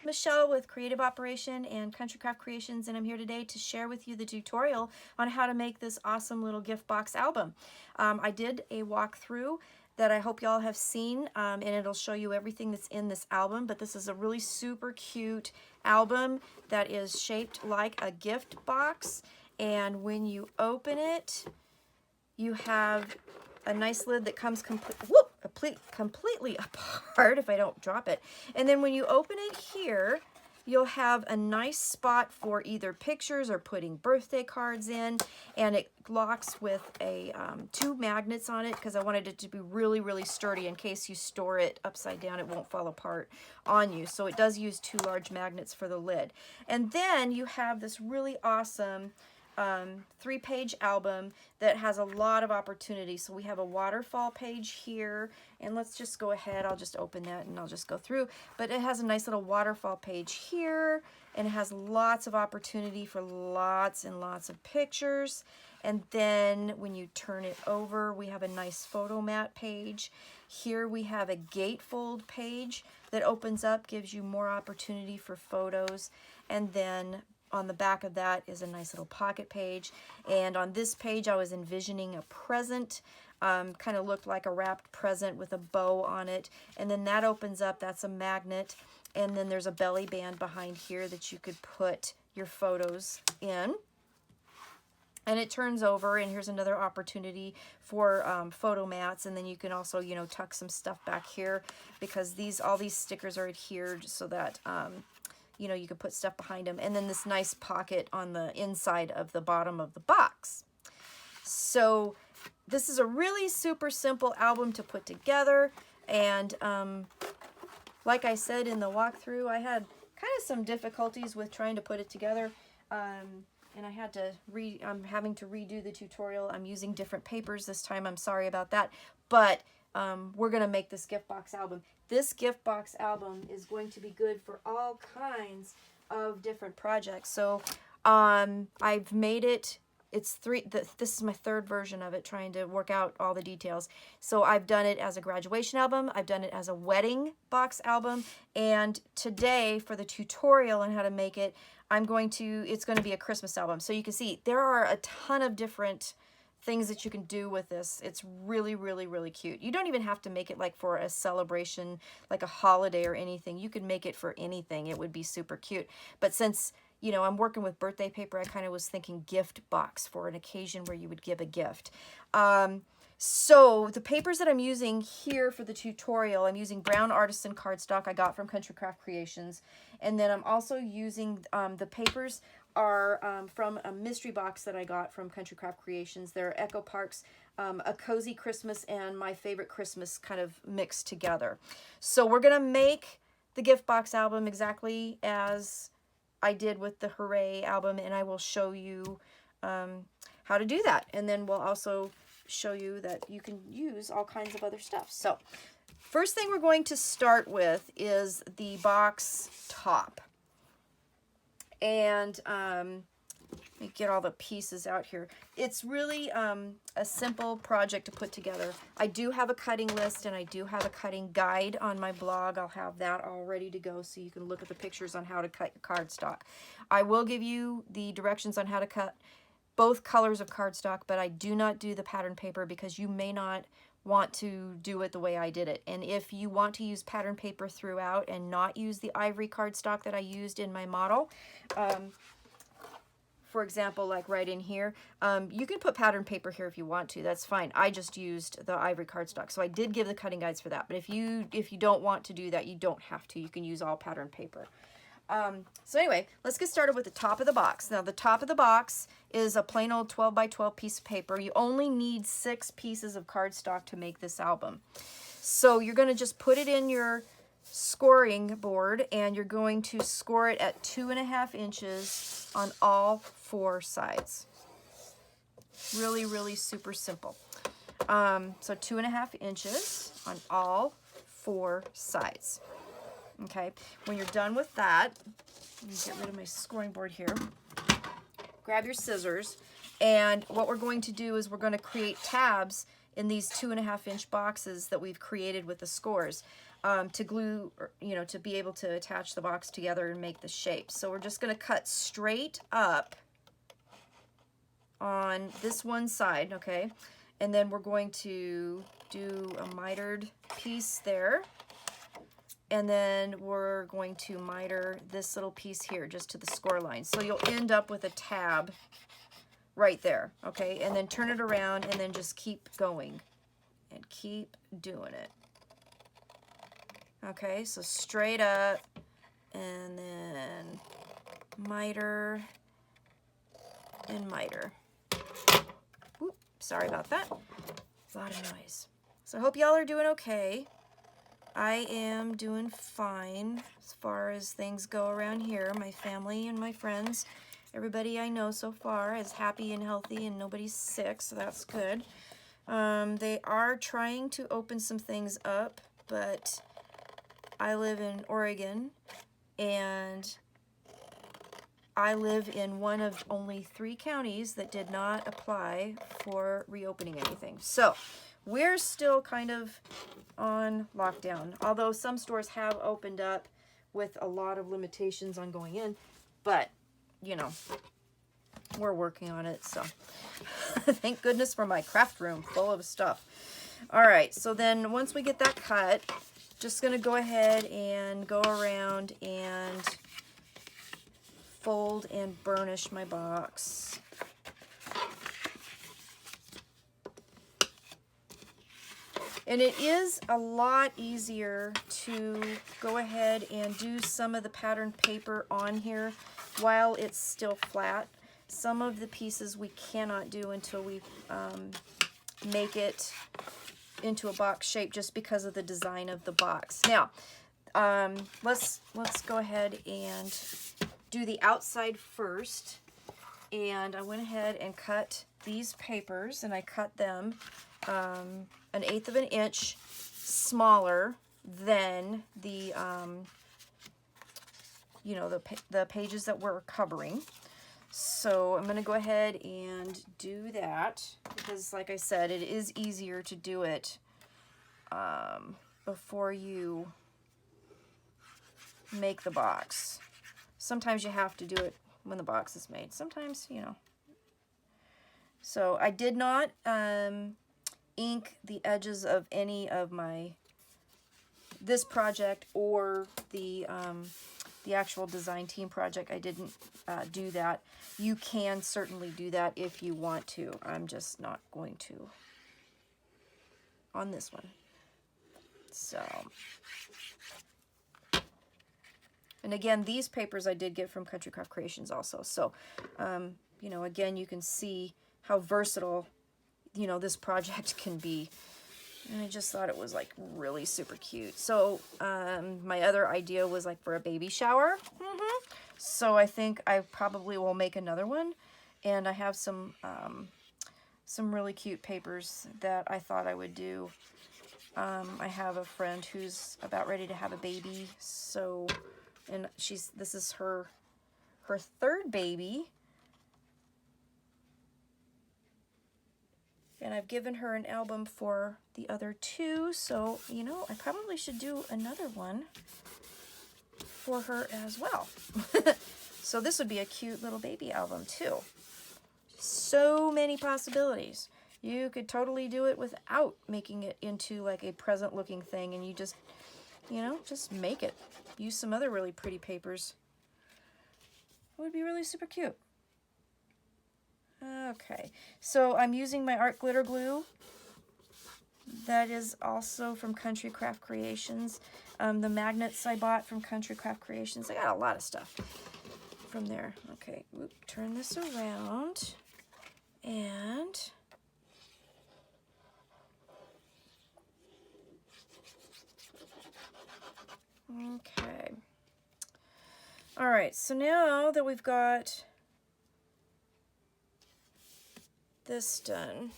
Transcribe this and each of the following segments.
Michelle with Creative Operation and Country Craft Creations, and I'm here today to share with you the tutorial on how to make this awesome little gift box album. I did a walkthrough that I hope y'all have seen, and it'll show you everything that's in this album, but this is a really super cute album that is shaped like a gift box, and when you open it, you have a nice lid that comes completely apart if I don't drop it. And then when you open it here, you'll have a nice spot for either pictures or putting birthday cards in, and it locks with a 2 magnets on it because I wanted it to be really sturdy in case you store it upside down. It won't fall apart on you. So it does use 2 large magnets for the lid. And then you have this really awesome 3-page album that has a lot of opportunity. So we have a waterfall page here, and let's just go ahead. I'll just open that and I'll just go through. But it has a nice little waterfall page here, and it has lots of opportunity for lots and lots of pictures. And then when you turn it over, we have a nice photo mat page. Here we have a gatefold page that opens up, gives you more opportunity for photos. And then on the back of that is a nice little pocket page. And on this page, I was envisioning a present, kind of looked like a wrapped present with a bow on it. And then that opens up, that's a magnet. And then there's a belly band behind here that you could put your photos in. And it turns over, and here's another opportunity for photo mats. And then you can also, you know, tuck some stuff back here because all these stickers are adhered so that you know, you can put stuff behind them. And then this nice pocket on the inside of the bottom of the box. So this is a really super simple album to put together. And like I said in the walkthrough, I had kind of some difficulties with trying to put it together. And I had to I'm having to redo the tutorial. I'm using different papers this time. I'm sorry about that. But we're going to make this gift box album. This gift box album is going to be good for all kinds of different projects. So I've made it. It's this is my 3rd version of it, trying to work out all the details. So I've done it as a graduation album. I've done it as a wedding box album. And today for the tutorial on how to make it, it's going to be a Christmas album. So you can see there are a ton of different things that you can do with this. It's really cute. You don't even have to make it like for a celebration, like a holiday or anything. You could make it for anything. It would be super cute. But since, you know, I'm working with birthday paper, I kind of was thinking gift box for an occasion where you would give a gift. So the papers that I'm using here for the tutorial, I'm using brown Artisan Cardstock I got from Country Craft Creations. And then I'm also using, the papers are from a mystery box that I got from Country Craft Creations. They're Echo Park's A Cozy Christmas and My Favorite Christmas kind of mixed together. So we're going to make the gift box album exactly as I did with the Hooray album, and I will show you how to do that. And then we'll also show you that you can use all kinds of other stuff. So first thing we're going to start with is the box top. And let me get all the pieces out here. It's really a simple project to put together. I do have a cutting list and I do have a cutting guide on my blog. I'll have that all ready to go so you can look at the pictures on how to cut your cardstock. I will give you the directions on how to cut both colors of cardstock, but I do not do the pattern paper because you may not want to do it the way I did it. And if you want to use pattern paper throughout and not use the ivory cardstock that I used in my model, for example, like right in here, you can put pattern paper here if you want to. That's fine. I just used the ivory cardstock, so I did give the cutting guides for that. But if you don't want to do that, you don't have to. You can use all pattern paper. So anyway, let's get started with the top of the box. Now the top of the box is a plain old 12 by 12 piece of paper. You only need 6 pieces of cardstock to make this album. So you're going to just put it in your scoring board and you're going to score it at 2.5 inches on all 4 sides. Really super simple. So 2.5 inches on all 4 sides. Okay, when you're done with that, let me get rid of my scoring board here. Grab your scissors, and what we're going to do is we're going to create tabs in these 2.5 inch boxes that we've created with the scores. to glue, you know, to be able to attach the box together and make the shape. So we're just going to cut straight up on this one side, okay? And then we're going to do a mitered piece there. And then we're going to miter this little piece here just to the score line. So you'll end up with a tab right there, okay? And then turn it around and then just keep going and keep doing it. Okay, so straight up and then miter and miter. Whoop, sorry about that. A lot of noise. So I hope y'all are doing okay. I am doing fine as far as things go around here. My family and my friends, everybody I know so far is happy and healthy and nobody's sick, so that's good. They are trying to open some things up, but I live in Oregon, and I live in one of only 3 counties that did not apply for reopening anything. So we're still kind of on lockdown, although some stores have opened up with a lot of limitations on going in, but, you know, we're working on it, so thank goodness for my craft room full of stuff. All right, so then once we get that cut, just going to go ahead and go around and fold and burnish my box. And it is a lot easier to go ahead and do some of the patterned paper on here while it's still flat. Some of the pieces we cannot do until we make it into a box shape just because of the design of the box. Now, let's go ahead and do the outside first. And I went ahead and cut these papers, and I cut them 1/8 of an inch smaller than the you know, the pages that we're covering. So I'm going to go ahead and do that because, like I said, it is easier to do it before you make the box. Sometimes you have to do it when the box is made. Sometimes, you know. So I did not ink the edges of any of this project or the actual design team project. I didn't do that. You can certainly do that if you want to. I'm just not going to on this one. So, and again, these papers I did get from Country Craft Creations also. So, you know, again, you can see how versatile, you know, this project can be. And I just thought it was like really super cute. So my other idea was like for a baby shower. So I think I probably will make another one. And I have some really cute papers that I thought I would do. I have a friend who's about ready to have a baby. So, and this is her 3rd baby. And I've given her an album for the other 2, so, you know, I probably should do another one for her as well. So this would be a cute little baby album, too. So many possibilities. You could totally do it without making it into, like, a present-looking thing, and you just, you know, just make it. Use some other really pretty papers. It would be really super cute. Okay, so I'm using my art glitter glue. That is also from Country Craft Creations. The magnets I bought from Country Craft Creations. I got a lot of stuff from there. Okay, whoop, turn this around. And okay. All right, so now that we've got this done,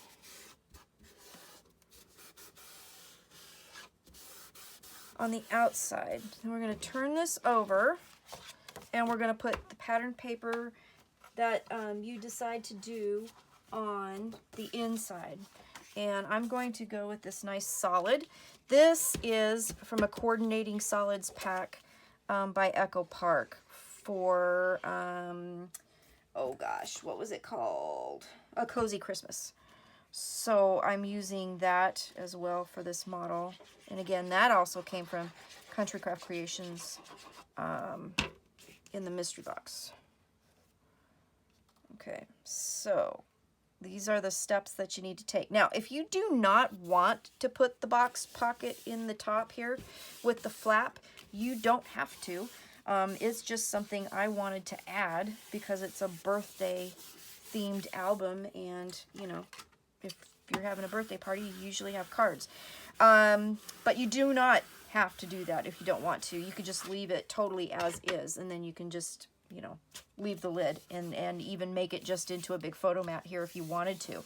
on the outside, and we're going to turn this over, and we're going to put the pattern paper that you decide to do on the inside. And I'm going to go with this nice solid. This is from a coordinating solids pack by Echo Park for, oh gosh, what was it called? A Cozy Christmas. So I'm using that as well for this model. And again, that also came from Country Craft Creations in the mystery box. Okay, so these are the steps that you need to take. Now, if you do not want to put the box pocket in the top here with the flap, you don't have to. It's just something I wanted to add because it's a birthday themed album, and you know, if you're having a birthday party, you usually have cards. But you do not have to do that if you don't want to. You could just leave it totally as is, and then you can just, you know, leave the lid and even make it just into a big photo mat here if you wanted to.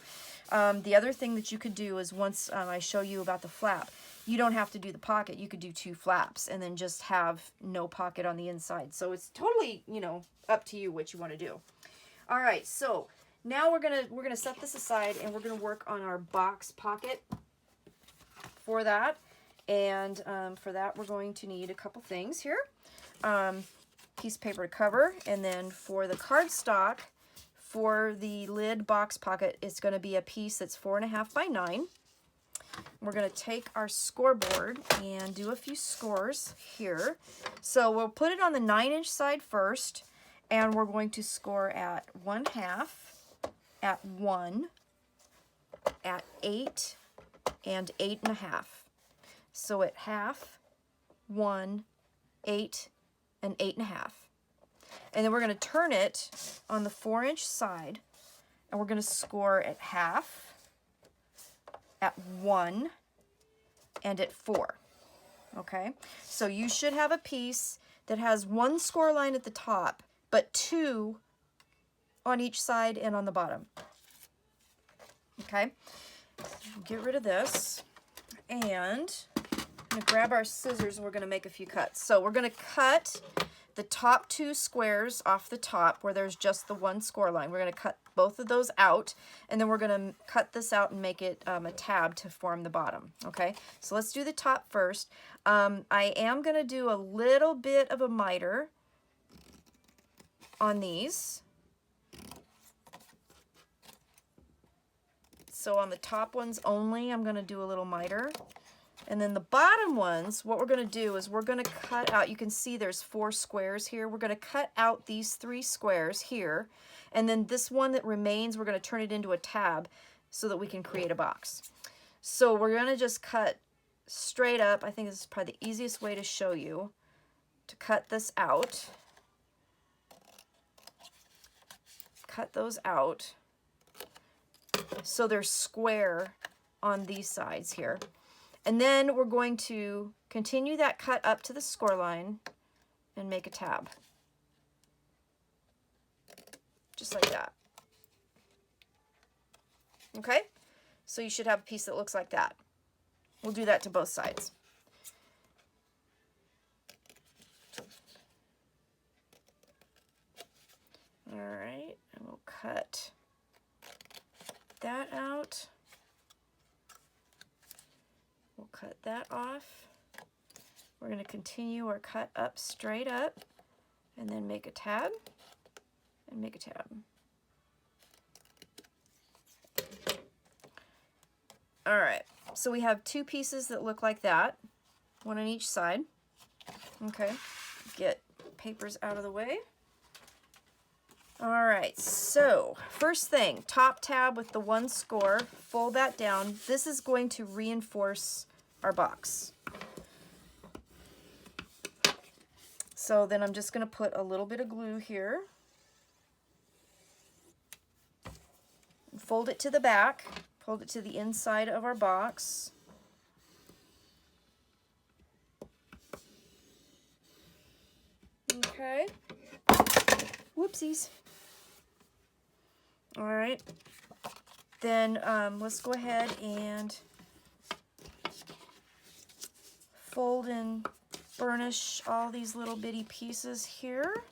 The other thing that you could do is once I show you about the flap, you don't have to do the pocket. You could do 2 flaps and then just have no pocket on the inside. So it's totally, you know, up to you what you want to do. All right, so now we're gonna set this aside and we're gonna work on our box pocket for that. And for that, we're going to need a couple things here. Piece of paper to cover, and then for the cardstock, for the lid box pocket, it's going to be a piece that's 4.5 by 9. We're going to take our scoreboard and do a few scores here. So we'll put it on the 9-inch side first, and we're going to score at 1/2, at 1, at 8, and 8.5. So at 1/2, 1, 8, and 8.5. And then we're going to turn it on the 4-inch side, and we're going to score at 1/2, at 1, and at 4. Okay, so you should have a piece that has 1 score line at the top, but 2 on each side and on the bottom. Okay, get rid of this, and I'm going to grab our scissors and we're going to make a few cuts. So we're going to cut the top 2 squares off the top where there's just the 1 score line. We're going to cut both of those out, and then we're going to cut this out and make it a tab to form the bottom. Okay, so let's do the top first. I am going to do a little bit of a miter on these. So on the top ones only, I'm going to do a little miter. And then the bottom ones, what we're going to do is we're going to cut out, you can see there's 4 squares here. We're going to cut out these 3 squares here. And then this one that remains, we're going to turn it into a tab so that we can create a box. So we're going to just cut straight up. I think this is probably the easiest way to show you to cut this out. Cut those out so they're square on these sides here. And then we're going to continue that cut up to the score line and make a tab. Just like that. Okay? So you should have a piece that looks like that. We'll do that to both sides. All right, and we'll cut that out. We'll cut that off. We're going to continue our cut up straight up and then make a tab and make a tab. All right, so we have 2 pieces that look like that, 1 on each side. Okay, get papers out of the way. All right, so first thing, top tab with the 1 score, fold that down. This is going to reinforce our box. So then I'm just going to put a little bit of glue here. Fold it to the back, fold it to the inside of our box. Okay. Whoopsies. All right, then let's go ahead and fold and burnish all these little bitty pieces here.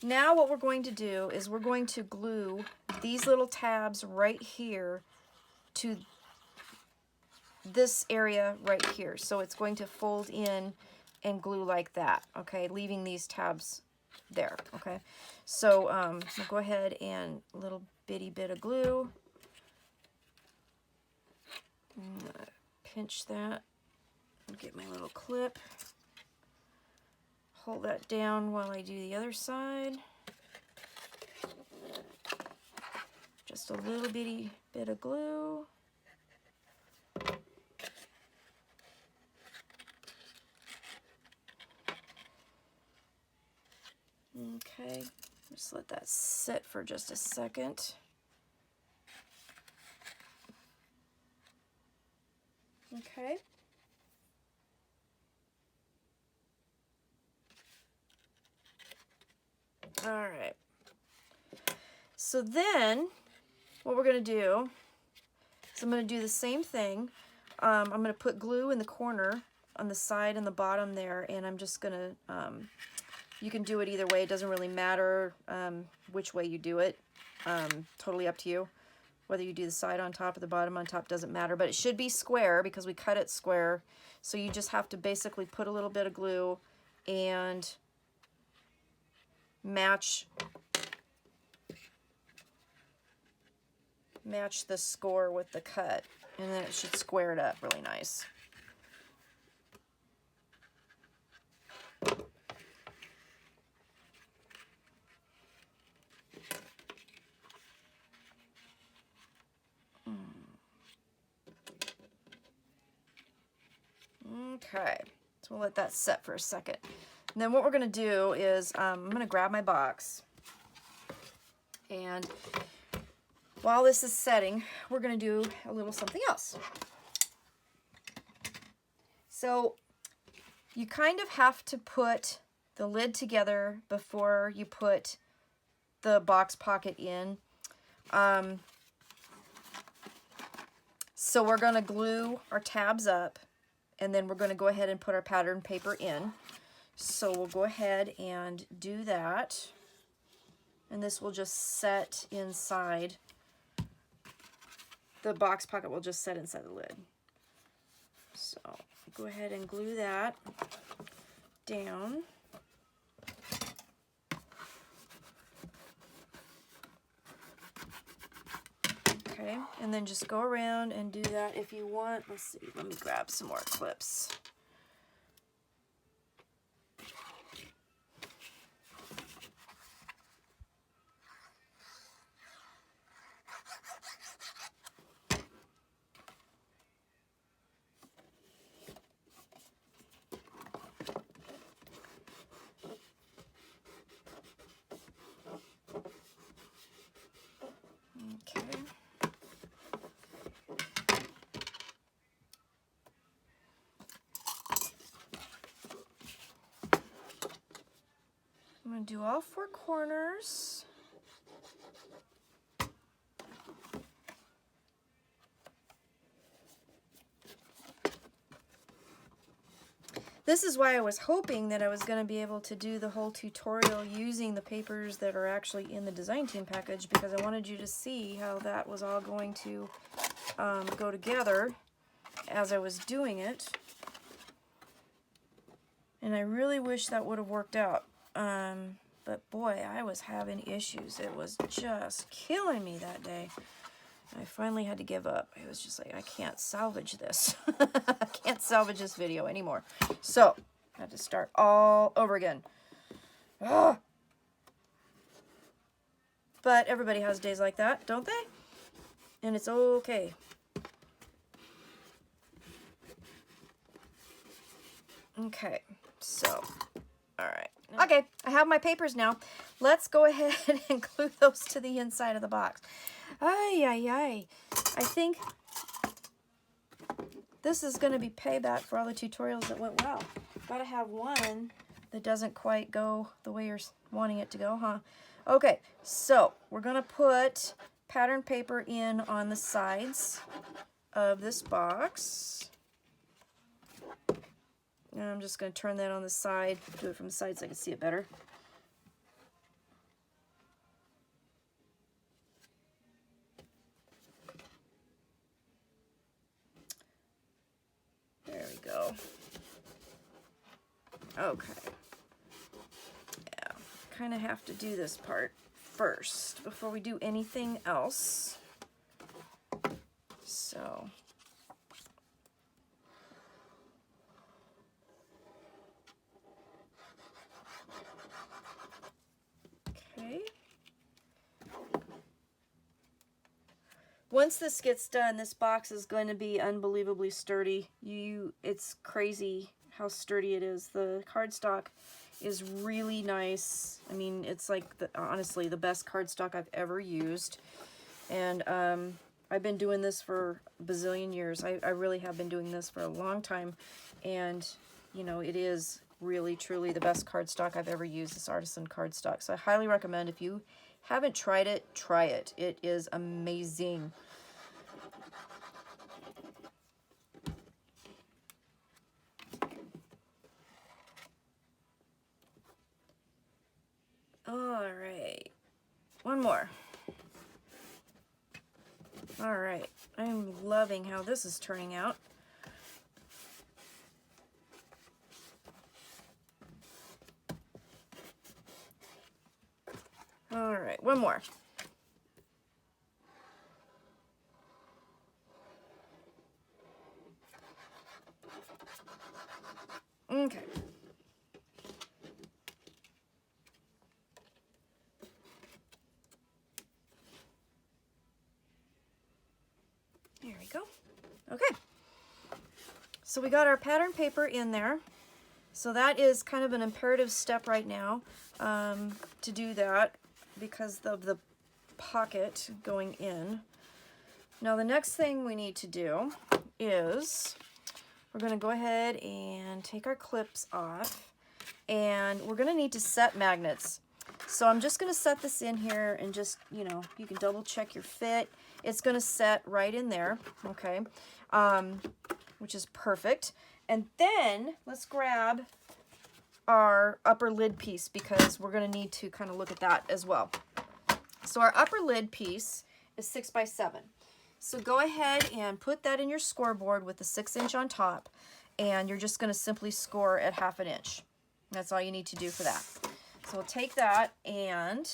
Now what we're going to do is we're going to glue these little tabs right here to this area right here. So it's going to fold in and glue like that, okay, leaving these tabs there, okay? So we'll go ahead and a little bitty bit of glue. Pinch that, get my little clip. Hold that down while I do the other side. Just a little bitty bit of glue. Okay, just let that sit for just a second. Okay. All right. So then what we're going to do is I'm going to do the same thing. I'm going to put glue in the corner on the side and the bottom there, and I'm just going to, you can do it either way. It doesn't really matter which way you do it. Totally up to you. Whether you do the side on top or the bottom on top doesn't matter, but it should be square because we cut it square. So you just have to basically put a little bit of glue and match the score with the cut, and then it should square it up really nice. Okay, so we'll let that set for a second. And then what we're going to do is I'm going to grab my box, and while this is setting, we're going to do a little something else. So you kind of have to put the lid together before you put the box pocket in. So we're going to glue our tabs up, and then we're going to go ahead and put our pattern paper in. So we'll go ahead and do that. And this will just set inside. The box pocket will just set inside the lid. So go ahead and glue that down. Okay, and then just go around and do that if you want. Let's see, let me grab some more clips. Okay. I'm going to do all four corners. This is why I was hoping that I was going to be able to do the whole tutorial using the papers that are actually in the design team package, because I wanted you to see how that was all going to go together as I was doing it. And I really wish that would have worked out. But boy, I was having issues. It was just killing me that day. I finally had to give up. I was just like, I can't salvage this. I can't salvage this video anymore. So I had to start all over again. Ugh. But everybody has days like that, don't they? And it's okay. Okay, so, all right. Okay, I have my papers now. Let's go ahead and glue those to the inside of the box. Ay, ay, ay. I think this is going to be payback for all the tutorials that went well. Gotta have one that doesn't quite go the way you're wanting it to go, huh? Okay, so we're going to put pattern paper in on the sides of this box. And I'm just going to turn that on the side, do it from the side so I can see it better. So, okay. Yeah, kind of have to do this part first before we do anything else. So, okay. Once this gets done, this box is going to be unbelievably sturdy. It's crazy how sturdy it is. The cardstock is really nice. I mean, it's like, honestly, the best cardstock I've ever used. And I've been doing this for a bazillion years. I really have been doing this for a long time. And, you know, it is really, truly the best cardstock I've ever used, this Artisan Cardstock. So I highly recommend, if you haven't tried it, try it. It is amazing. All right, one more. All right, I'm loving how this is turning out. All right, one more. Okay. There we go. Okay. So we got our pattern paper in there. So that is kind of an imperative step right now to do that because of the pocket going in. Now the next thing we need to do is we're going to go ahead and take our clips off, and we're going to need to set magnets. So I'm just going to set this in here and just, you know, you can double check your fit. It's going to set right in there, okay, which is perfect. And then let's grab our upper lid piece because we're going to need to kind of look at that as well. So our upper lid piece is 6 by 7. So go ahead and put that in your scoreboard with the 6" on top, and you're just going to simply score at 1/2 inch. That's all you need to do for that. So we'll take that, and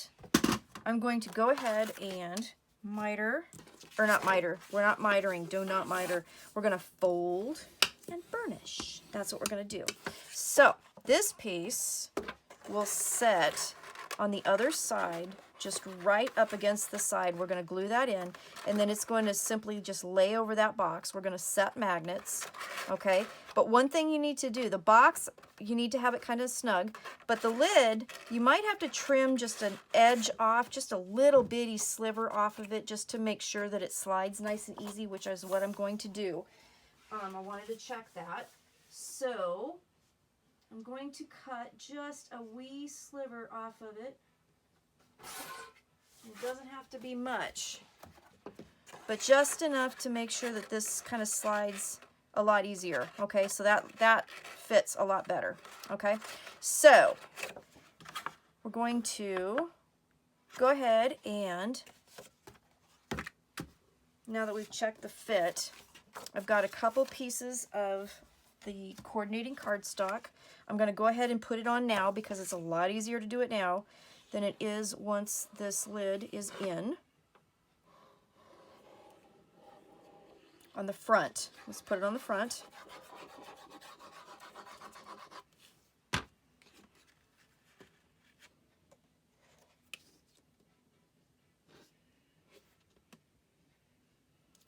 I'm going to go ahead and miter, or not miter, we're not mitering, do not miter. We're going to fold and burnish. That's what we're going to do. So this piece will set on the other side, just right up against the side. We're going to glue that in, and then it's going to simply just lay over that box. We're going to set magnets, okay? But one thing you need to do, the box, you need to have it kind of snug, but the lid, you might have to trim just an edge off, just a little bitty sliver off of it, just to make sure that it slides nice and easy, which is what I'm going to do. I wanted to check that. So I'm going to cut just a wee sliver off of it. It doesn't have to be much, but just enough to make sure that this kind of slides a lot easier. Okay, so that fits a lot better. Okay, so we're going to go ahead and, now that we've checked the fit, I've got a couple pieces of the coordinating cardstock. I'm going to go ahead and put it on now because it's a lot easier to do it now than it is once this lid is in. On the front, let's put it on the front.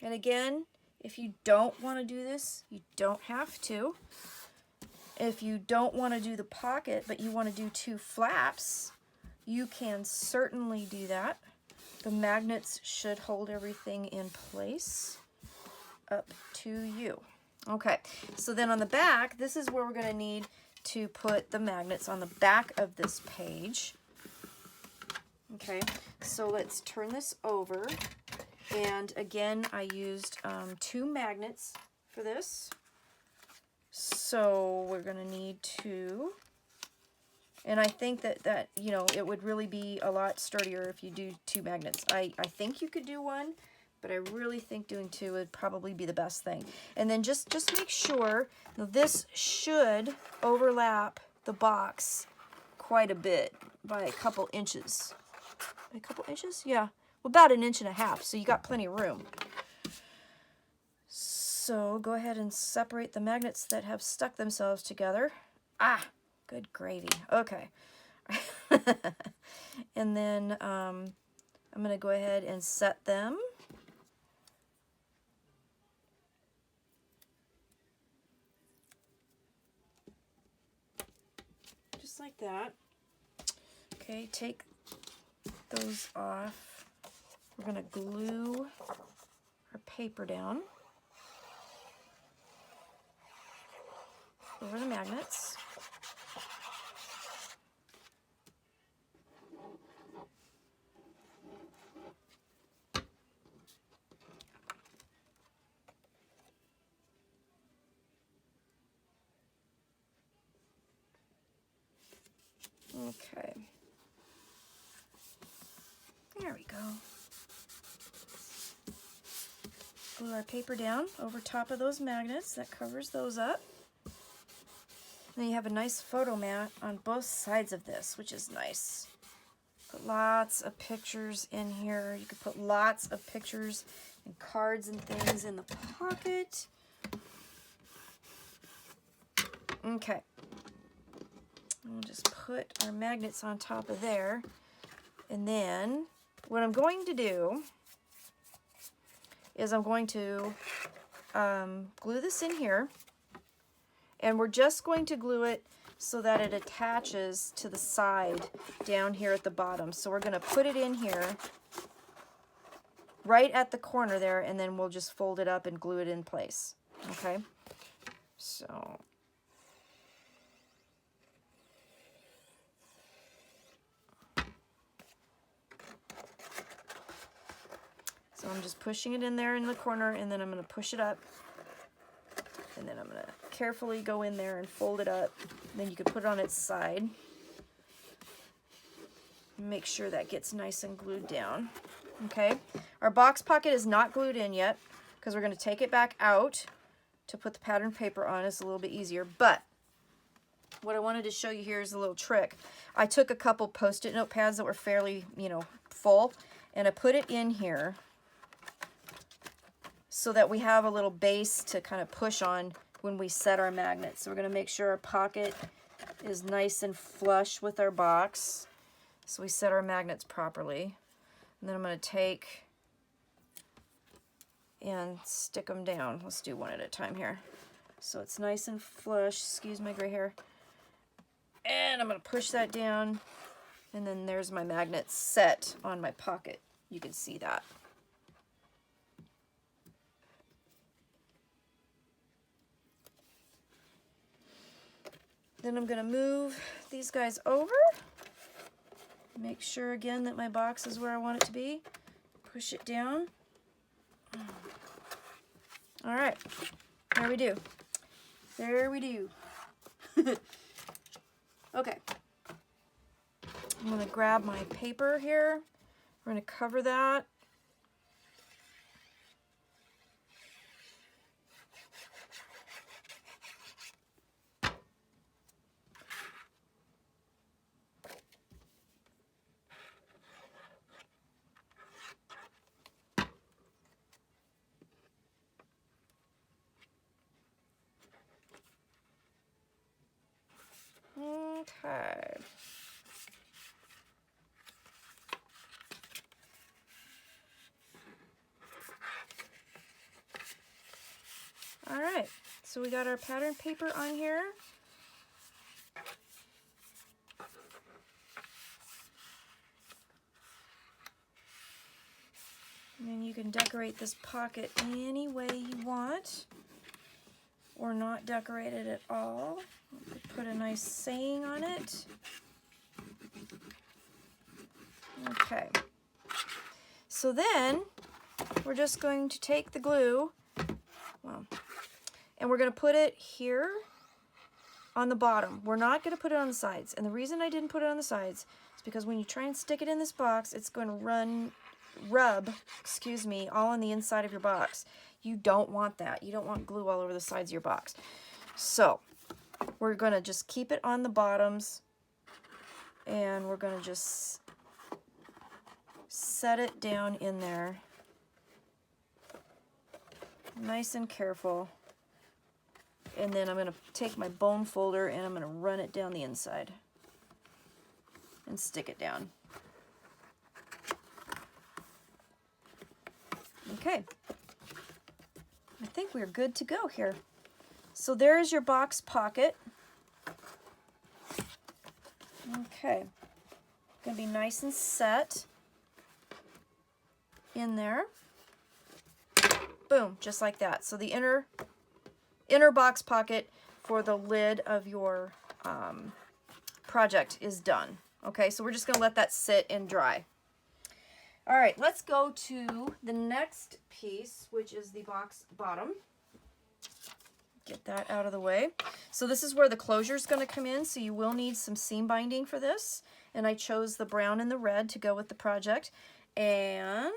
And again, if you don't want to do this, you don't have to. If you don't want to do the pocket, but you want to do 2 flaps, you can certainly do that. The magnets should hold everything in place. Up to you. Okay, so then on the back, this is where we're going to need to put the magnets on the back of this page. Okay, so let's turn this over. And again, I used 2 magnets for this. So we're going to need 2. And I think that you know, it would really be a lot sturdier if you do 2 magnets. I think you could do 1, but I really think doing 2 would probably be the best thing. And then just make sure this should overlap the box quite a bit by a couple inches. A couple inches? Yeah. Well, about 1.5 inches, so you got plenty of room. So go ahead and separate the magnets that have stuck themselves together. Ah, good gravy. Okay. And then I'm going to go ahead and set them. Just like that. Okay, take those off. We're going to glue our paper down over the magnets. Okay. There we go. Glue our paper down over top of those magnets. That covers those up. Then you have a nice photo mat on both sides of this, which is nice. Put lots of pictures in here. You could put lots of pictures and cards and things in the pocket. Okay. We'll just put our magnets on top of there. And then what I'm going to do is I'm going to glue this in here. And we're just going to glue it so that it attaches to the side down here at the bottom. So we're going to put it in here right at the corner there, and then we'll just fold it up and glue it in place. Okay? So I'm just pushing it in there in the corner, and then I'm going to push it up. And then I'm going to carefully go in there and fold it up. Then you can put it on its side. Make sure that gets nice and glued down. Okay, our box pocket is not glued in yet because we're going to take it back out to put the pattern paper on. It's a little bit easier. But what I wanted to show you here is a little trick. I took a couple Post-it note pads that were fairly, full, and I put it in here so that we have a little base to kind of push on when we set our magnets. So we're going to make sure our pocket is nice and flush with our box so we set our magnets properly. And then I'm going to take and stick them down. Let's do one at a time here. So it's nice and flush. Excuse my gray hair. And I'm going to push that down. And then there's my magnet set on my pocket. You can see that. Then I'm going to move these guys over. Make sure again that my box is where I want it to be. Push it down. All right, there we do. There we do. Okay. I'm going to grab my paper here. We're going to cover that. Okay. All right, so we got our pattern paper on here. And then you can decorate this pocket any way you want, or not decorate it at all. Put a nice saying on it. Okay. So then we're just going to take the glue, and we're going to put it here on the bottom. We're not going to put it on the sides. And the reason I didn't put it on the sides is because when you try and stick it in this box, it's going to run rub, excuse me, all on the inside of your box. You don't want that. You don't want glue all over the sides of your box. So we're going to just keep it on the bottoms, and we're going to just set it down in there. Nice and careful. And then I'm going to take my bone folder and I'm going to run it down the inside and stick it down. Okay. I think we're good to go here. So there's your box pocket. Okay. Gonna be nice and set in there. Boom, just like that. So the inner box pocket for the lid of your project is done. Okay, so we're just gonna let that sit and dry. All right, let's go to the next piece, which is the box bottom. Get that out of the way. So this is where the closure is going to come in, so you will need some seam binding for this. And I chose the brown and the red to go with the project. And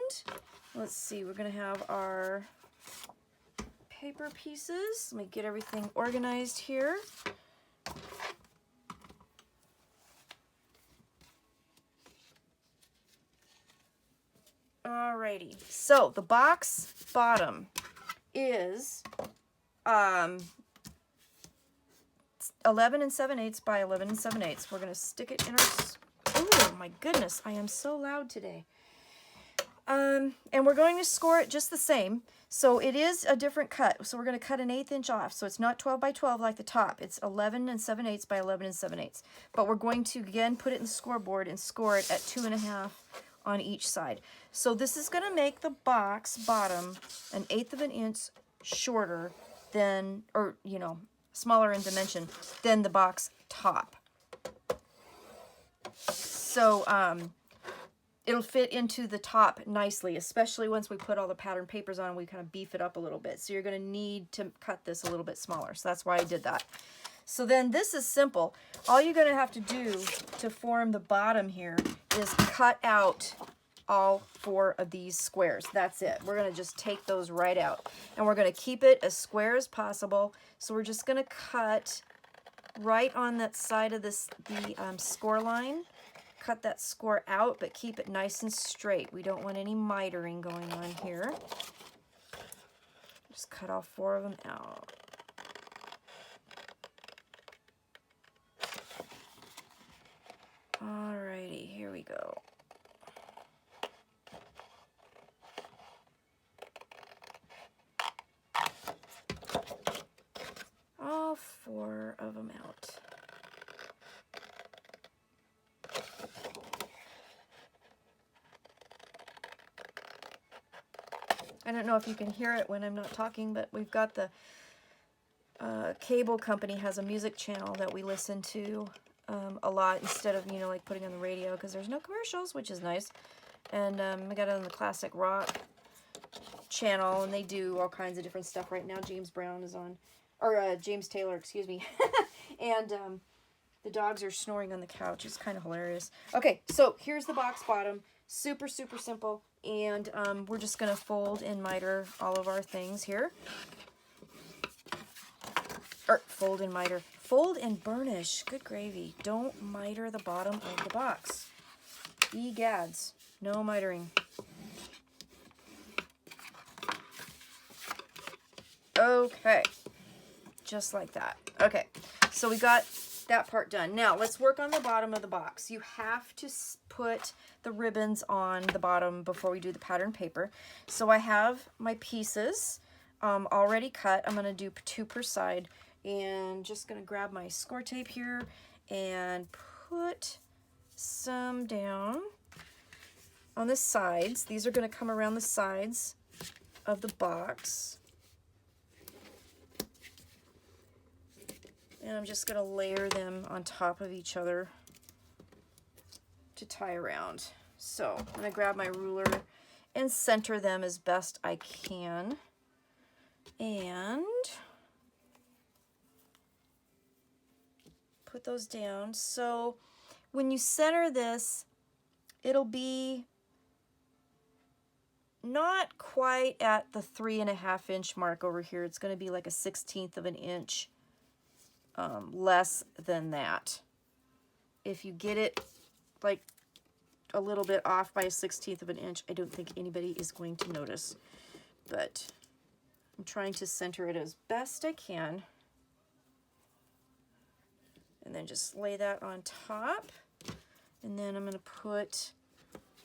let's see, we're going to have our paper pieces. Let me get everything organized here. Alrighty, so the box bottom is 11 7/8 by 11 7/8. We're going to stick it in our... Oh my goodness, I am so loud today. And we're going to score it just the same. So it is a different cut. So we're going to cut an 1/8 inch off. So it's not 12 by 12 like the top. It's 11 7/8 by 11 7/8. But we're going to again put it in the scoreboard and score it at 2.5 on each side. So this is going to make the box bottom 1/8 of an inch shorter than, or you know, smaller in dimension than the box top. So it'll fit into the top nicely, especially once we put all the pattern papers on, we kind of beef it up a little bit. So you're going to need to cut this a little bit smaller. So that's why I did that. So then this is simple. All you're going to have to do to form the bottom here is cut out all 4 of these squares. That's it. We're going to just take those right out. And we're going to keep it as square as possible. So we're just going to cut right on that side of this, the score line. Cut that score out, but keep it nice and straight. We don't want any mitering going on here. Just cut all 4 of them out. Alrighty, here we go. All 4 of them out. I don't know if you can hear it when I'm not talking, but we've got the cable company has a music channel that we listen to a lot instead of, you know, like putting on the radio, because there's no commercials, which is nice. And I got it on the classic rock channel, and they do all kinds of different stuff right now. James Brown is on, or James Taylor, excuse me. And the dogs are snoring on the couch. It's kind of hilarious. Okay, so here's the box bottom. Super, super simple. And we're just going to fold and miter all of our things here. Or fold and miter. Fold and burnish. Good gravy. Don't miter the bottom of the box. Egads. No mitering. Okay. Just like that. Okay. So we got that part done. Now let's work on the bottom of the box. You have to put the ribbons on the bottom before we do the pattern paper. So I have my pieces already cut. I'm going to do 2 per side, and just going to grab my score tape here and put some down on the sides. These are going to come around the sides of the box. And I'm just going to layer them on top of each other to tie around. So I'm going to grab my ruler and center them as best I can. And put those down. So when you center this, it'll be not quite at the 3.5 inch mark over here. It's going to be like a 1/16 of an inch less than that. If you get it like a little bit off by a 1/16 of an inch, I don't think anybody is going to notice. But I'm trying to center it as best I can. And then just lay that on top. And then I'm going to put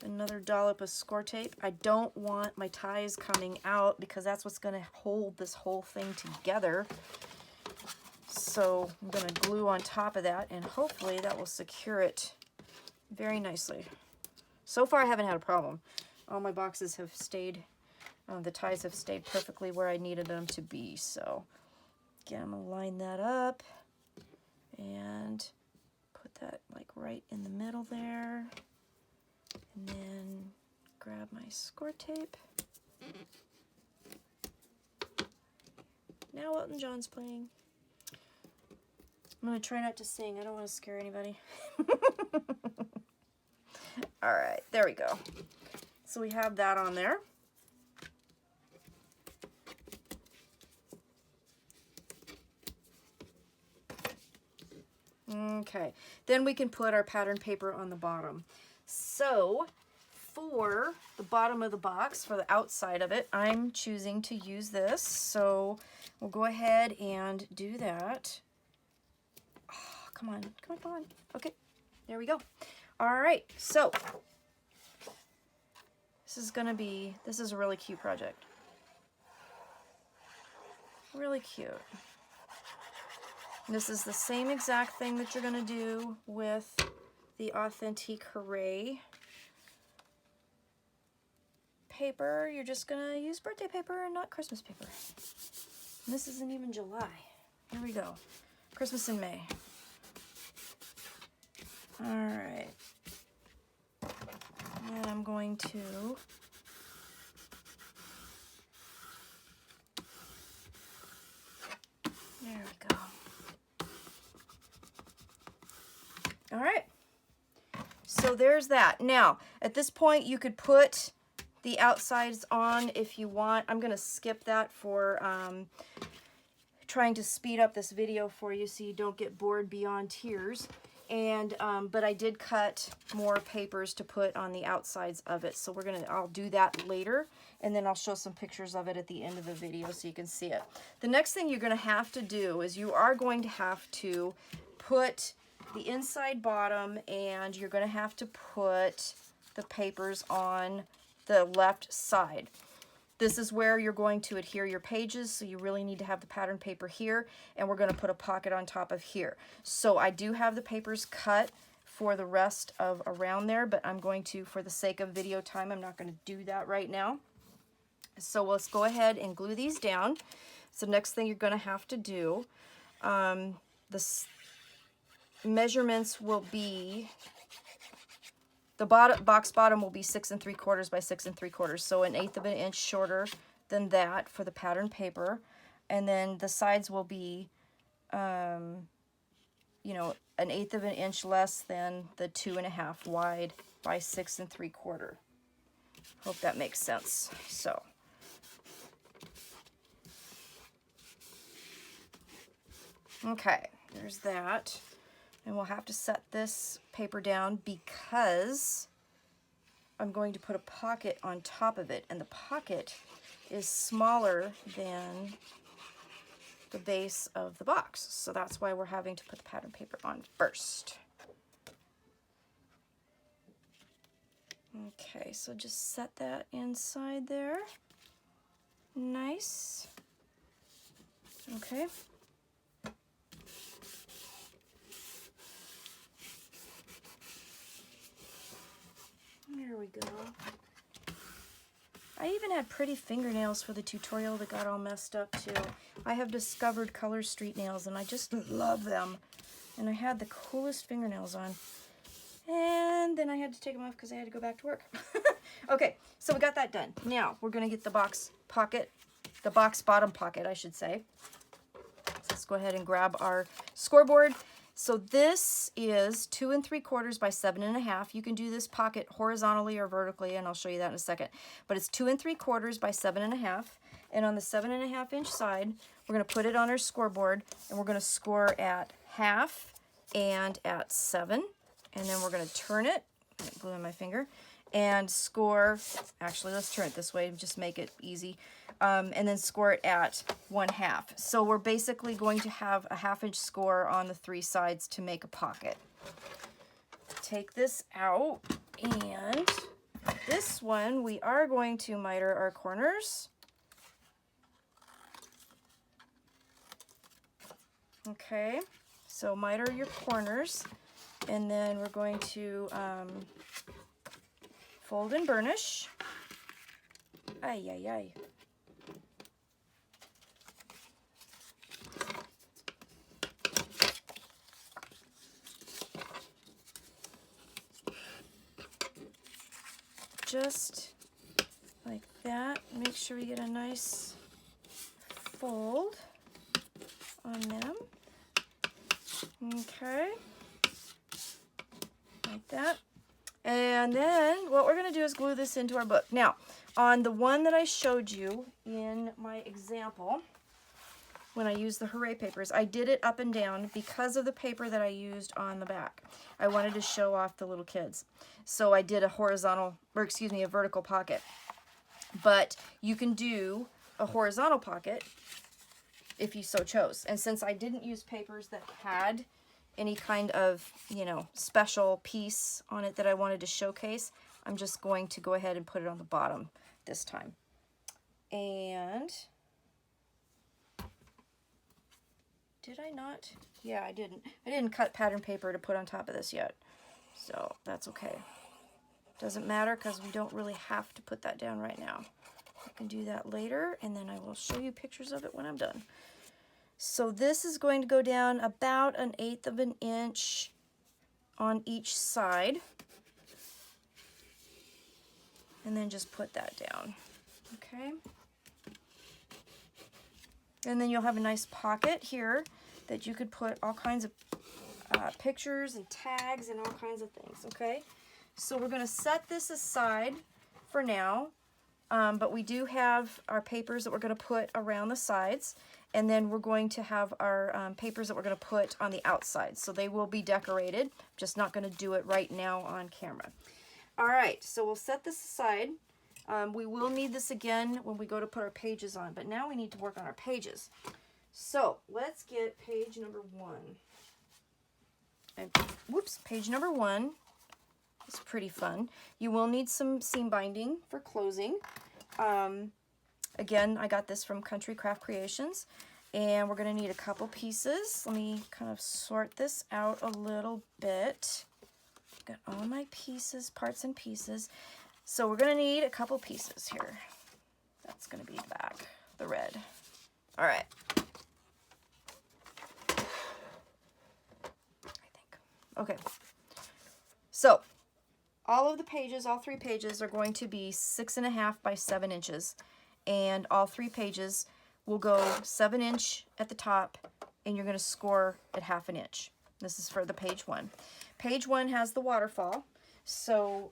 another dollop of score tape. I don't want my ties coming out because that's what's going to hold this whole thing together. So I'm going to glue on top of that, and hopefully that will secure it very nicely. So far I haven't had a problem. All my boxes have stayed, the ties have stayed perfectly where I needed them to be. So again, I'm going to line that up and put that like right in the middle there. And then grab my score tape. Now Elton John's playing. I'm going to try not to sing. I don't want to scare anybody. All right, there we go. So we have that on there. Okay, then we can put our pattern paper on the bottom. So for the bottom of the box, for the outside of it, I'm choosing to use this. So we'll go ahead and do that. Oh, come on, come on, come on. Okay, there we go. All right, so this is a really cute project. Really cute. This is the same exact thing that you're going to do with the Authentic Hooray paper. You're just going to use birthday paper and not Christmas paper. And this isn't even July. Here we go. Christmas in May. All right. And I'm going to there we go. All right, so there's that. Now, at this point, you could put the outsides on if you want. I'm going to skip that for trying to speed up this video for you so you don't get bored beyond tears. And but I did cut more papers to put on the outsides of it, so I'll do that later, and then I'll show some pictures of it at the end of the video so you can see it. The next thing you're going to have to do is you are going to have to put the inside bottom, and you're going to have to put the papers on the left side. This is where you're going to adhere your pages, so you really need to have the pattern paper here, and we're going to put a pocket on top of here. So I do have the papers cut for the rest of around there, but I'm going to, for the sake of video time, I'm not going to do that right now. So let's go ahead and glue these down. So next thing you're going to have to do, the measurements will be, the box bottom will be 6 3/4 by 6 3/4, so 1/8 of an inch shorter than that for the pattern paper, and then the sides will be, you know, 1/8 of an inch less than the 2.5 wide by 6 3/4. Hope that makes sense. So. Okay, there's that. And we'll have to set this paper down because I'm going to put a pocket on top of it, and the pocket is smaller than the base of the box. So that's why we're having to put the pattern paper on first. Okay, so just set that inside there. Nice. Okay. There we go. I even had pretty fingernails for the tutorial that got all messed up too. I have discovered Color Street nails and I just love them. And I had the coolest fingernails on. And then I had to take them off because I had to go back to work. Okay, so we got that done. Now we're going to get the box pocket, the box bottom pocket, I should say. So let's go ahead and grab our scoreboard. So this is 2 3/4 by 7 1/2. You can do this pocket horizontally or vertically, and I'll show you that in a second. But it's 2 3/4 by 7 1/2. And on the 7 1/2 inch side, we're going to put it on our scoreboard, and we're going to score at 1/2 and at 7. And then we're going to turn it, glue in my finger, and score, actually let's turn it this way, just make it easy, and then score it at 1/2. So we're basically going to have a 1/2 inch score on the 3 sides to make a pocket. Take this out, and this one we are going to miter our corners. Okay, so miter your corners, and then we're going to fold and burnish. Ay, ay, ay. Just like that. Make sure we get a nice fold on them. Okay. Like that. And then what we're going to do is glue this into our book. Now, on the one that I showed you in my example, when I used the Hooray papers, I did it up and down because of the paper that I used on the back. I wanted to show off the little kids. So I did a horizontal, or excuse me, a vertical pocket. But you can do a horizontal pocket if you so chose. And since I didn't use papers that had any kind of, you know, special piece on it that I wanted to showcase, I'm just going to go ahead and put it on the bottom this time. And did I not? Yeah, I didn't. I didn't cut pattern paper to put on top of this yet. So that's okay. Doesn't matter because we don't really have to put that down right now. I can do that later, and then I will show you pictures of it when I'm done. So this is going to go down about 1/8 of an inch on each side. And then just put that down. Okay. And then you'll have a nice pocket here that you could put all kinds of pictures and tags and all kinds of things. Okay. So we're going to set this aside for now. But we do have our papers that we're going to put around the sides, and then we're going to have our papers that we're going to put on the outside. So they will be decorated. I'm just not going to do it right now on camera. All right, so we'll set this aside. We will need this again when we go to put our pages on, but now we need to work on our pages. So let's get page number 1. And, whoops, page number 1. It's pretty fun. You will need some seam binding for closing. Again, I got this from Country Craft Creations, and we're going to need a couple pieces. Let me kind of sort this out a little bit. Got all my pieces, parts and pieces. So we're going to need a couple pieces here. That's going to be the back, the red. All right. I think. Okay. So all of the pages, all 3 pages are going to be 6 1/2 by 7 inches. And all 3 pages will go 7 inch at the top, and you're going to score at 1/2 inch. This is for the page 1. Page 1 has the waterfall. So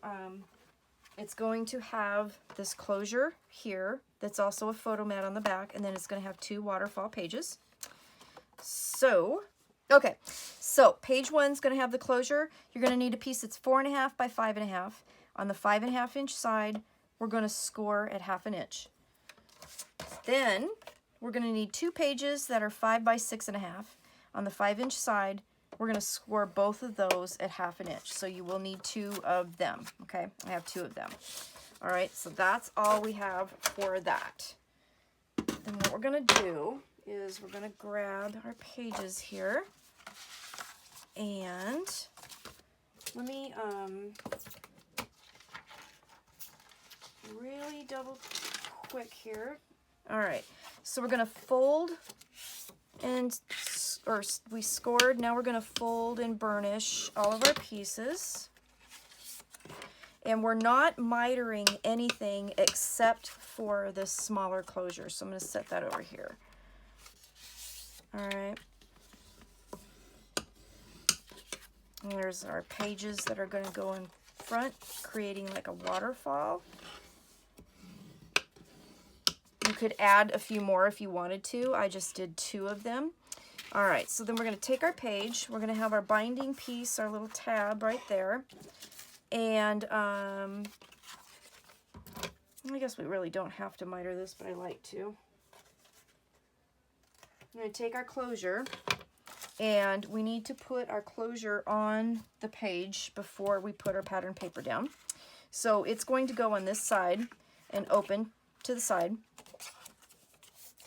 it's going to have this closure here that's also a photo mat on the back, and then it's going to have 2 waterfall pages. So, okay, so page 1 is going to have the closure. You're going to need a piece that's 4 1/2 by 5 1/2. On the 5 1/2 inch side, we're going to score at 1/2 inch. Then we're going to need 2 pages that are 5 by 6 1/2. On the 5 inch side, we're going to score both of those at 1/2 inch. So you will need 2 of them. Okay, I have 2 of them. All right, so that's all we have for that. Then what we're going to do is we're going to grab our pages here, and let me really double quick here. All right, so we're going to fold and, or we scored, now we're going to fold and burnish all of our pieces. And we're not mitering anything except for this smaller closure. So I'm going to set that over here. All right. And there's our pages that are going to go in front, creating like a waterfall. You could add a few more if you wanted to. I just did 2 of them. All right, so then we're going to take our page. We're going to have our binding piece, our little tab right there. And I guess we really don't have to miter this, but I like to. I'm going to take our closure, and we need to put our closure on the page before we put our pattern paper down. So it's going to go on this side and open to the side.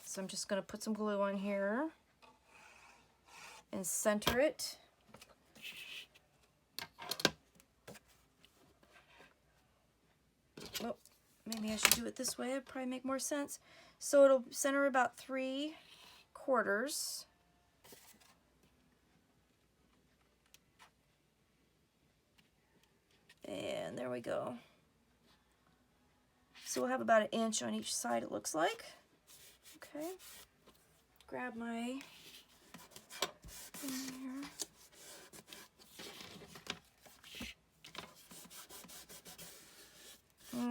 So I'm just going to put some glue on here and center it. Oh, maybe I should do it this way. It'd probably make more sense. So it'll center about 3/4. And there we go. So we'll have about 1 inch on each side, it looks like. Okay. Grab my thing here.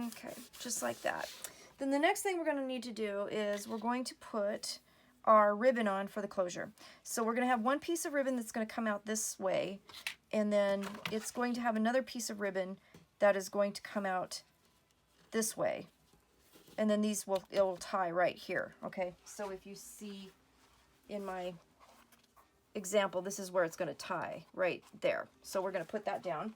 Okay, just like that. Then the next thing we're going to need to do is we're going to put our ribbon on for the closure. So we're going to have one piece of ribbon that's going to come out this way, and then it's going to have another piece of ribbon that is going to come out this way. And then these it'll tie right here, okay? So if you see in my example, this is where it's going to tie, right there. So we're going to put that down.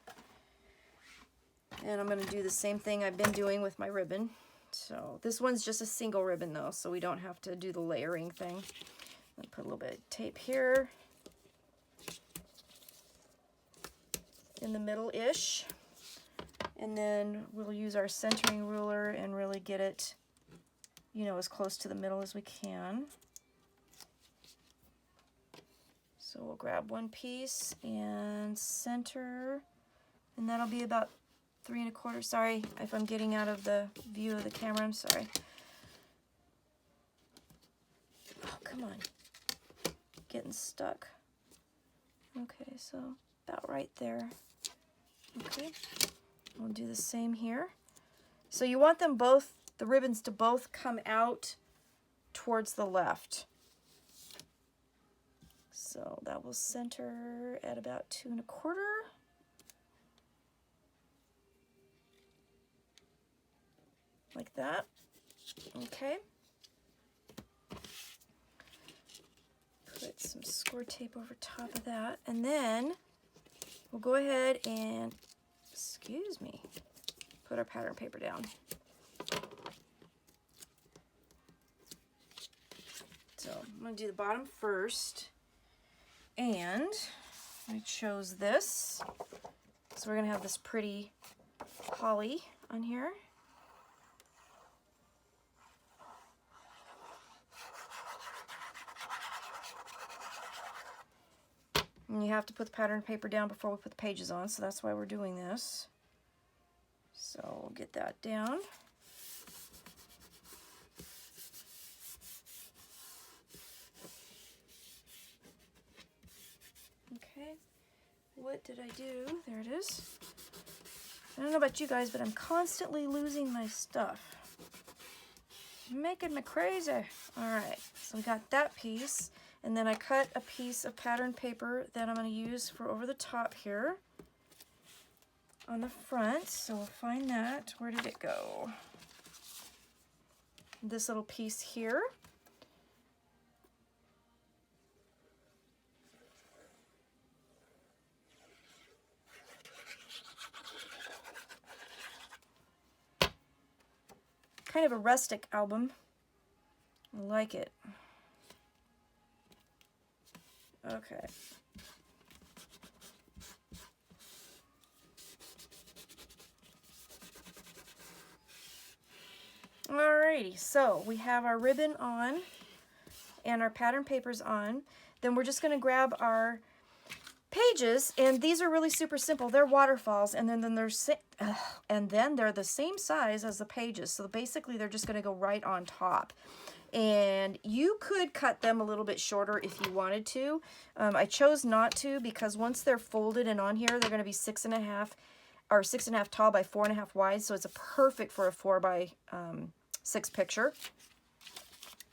And I'm going to do the same thing I've been doing with my ribbon. So this one's just a single ribbon though, so we don't have to do the layering thing. I'll put a little bit of tape here in the middle-ish. And then we'll use our centering ruler and really get it, you know, as close to the middle as we can. So we'll grab one piece and center, and that'll be about 3 1/4. Sorry if I'm getting out of the view of the camera, I'm sorry. Oh, come on. Getting stuck. Okay, so about right there. Okay, we'll do the same here. So you want them both, the ribbons to both come out towards the left. So that will center at about 2 1/4. Like that. Okay. Put some score tape over top of that, and then we'll go ahead and, excuse me, put our pattern paper down. So I'm going to do the bottom first, and I chose this. So we're going to have this pretty holly on here. And you have to put the pattern paper down before we put the pages on, so that's why we're doing this. So we'll get that down. Okay, what did I do? There it is. I don't know about you guys, but I'm constantly losing my stuff. You're making me crazy. All right, so we got that piece. And then I cut a piece of pattern paper that I'm going to use for over the top here on the front. So we'll find that. Where did it go? This little piece here. Kind of a rustic album. I like it. Okay. Alrighty, so we have our ribbon on and our pattern papers on. Then we're just going to grab our pages, and these are really super simple. They're waterfalls, and then they're the same size as the pages. So basically, they're just going to go right on top. And you could cut them a little bit shorter if you wanted to. I chose not to because once they're folded and on here, they're going to be 6.5 or 6.5 tall by 4.5 wide. So it's perfect for a 4 by 6 picture.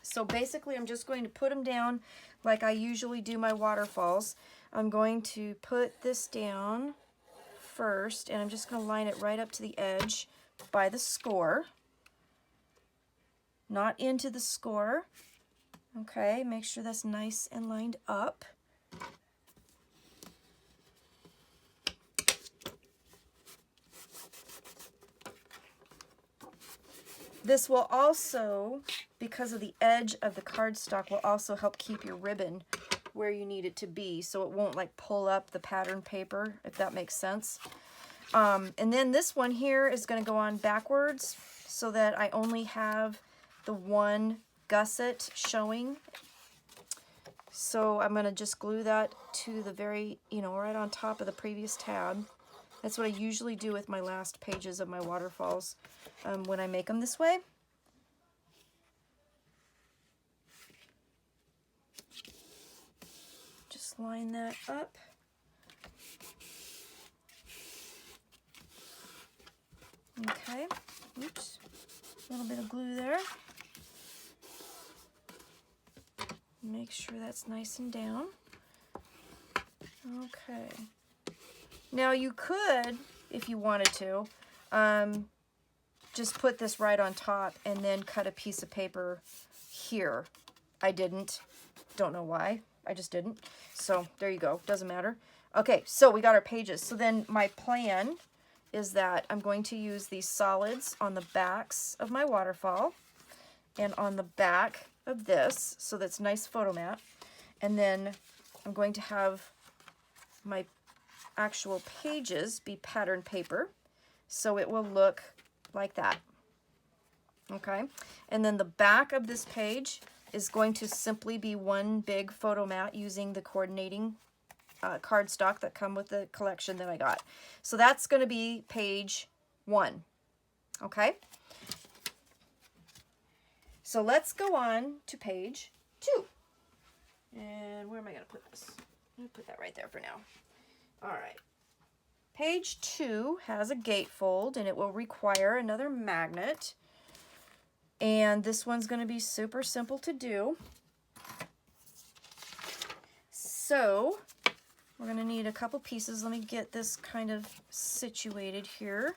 So basically, I'm just going to put them down like I usually do my waterfalls. I'm going to put this down first, and I'm just going to line it right up to the edge by the score. Not into the score. Okay, make sure that's nice and lined up. This will also, because of the edge of the cardstock, will also help keep your ribbon where you need it to be, so it won't like pull up the pattern paper, if that makes sense. And then this one here is going to go on backwards so that I only have the one gusset showing. So I'm going to just glue that to the very, right on top of the previous tab. That's what I usually do with my last pages of my waterfalls when I make them this way. Just line that up. Okay, oops, a little bit of glue there. Make sure that's nice and down. Okay. Now you could, if you wanted to, just put this right on top and then cut a piece of paper here. I didn't. Don't know why. I just didn't. So there you go. Doesn't matter. Okay, so we got our pages. So then my plan is that I'm going to use these solids on the backs of my waterfall and on the back of this, so that's nice photo mat. And then I'm going to have my actual pages be pattern paper, so it will look like that. Okay, and then the back of this page is going to simply be one big photo mat using the coordinating cardstock that come with the collection that I got. So that's going to be page 1. Okay, so let's go on to page 2. And where am I going to put this? I'm going to put that right there for now. All right. Page 2 has a gatefold, and it will require another magnet. And this one's going to be super simple to do. So we're going to need a couple pieces. Let me get this kind of situated here.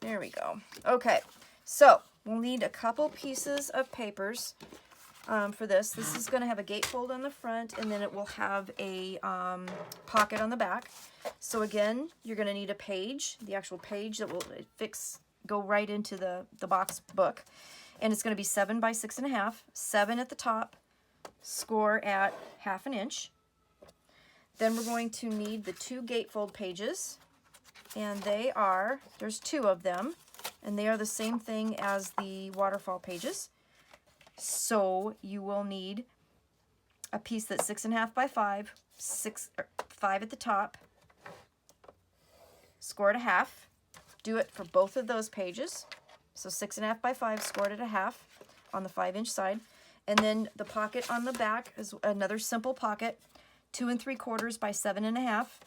There we go. Okay, so we'll need a couple pieces of papers for this. This is going to have a gatefold on the front, and then it will have a pocket on the back. So again, you're going to need a page, the actual page that will go right into the box book. And it's going to be 7 by 6.5, 7 at the top, score at 1/2 inch. Then we're going to need the 2 gatefold pages, and there's 2 of them, and they are the same thing as the waterfall pages. So you will need a piece that's 6.5 by 5, 5 at the top, score at 1/2. Do it for both of those pages. So 6.5 by 5, scored at 1/2 on the 5-inch side. And then the pocket on the back is another simple pocket, 2 3/4 by 7.5.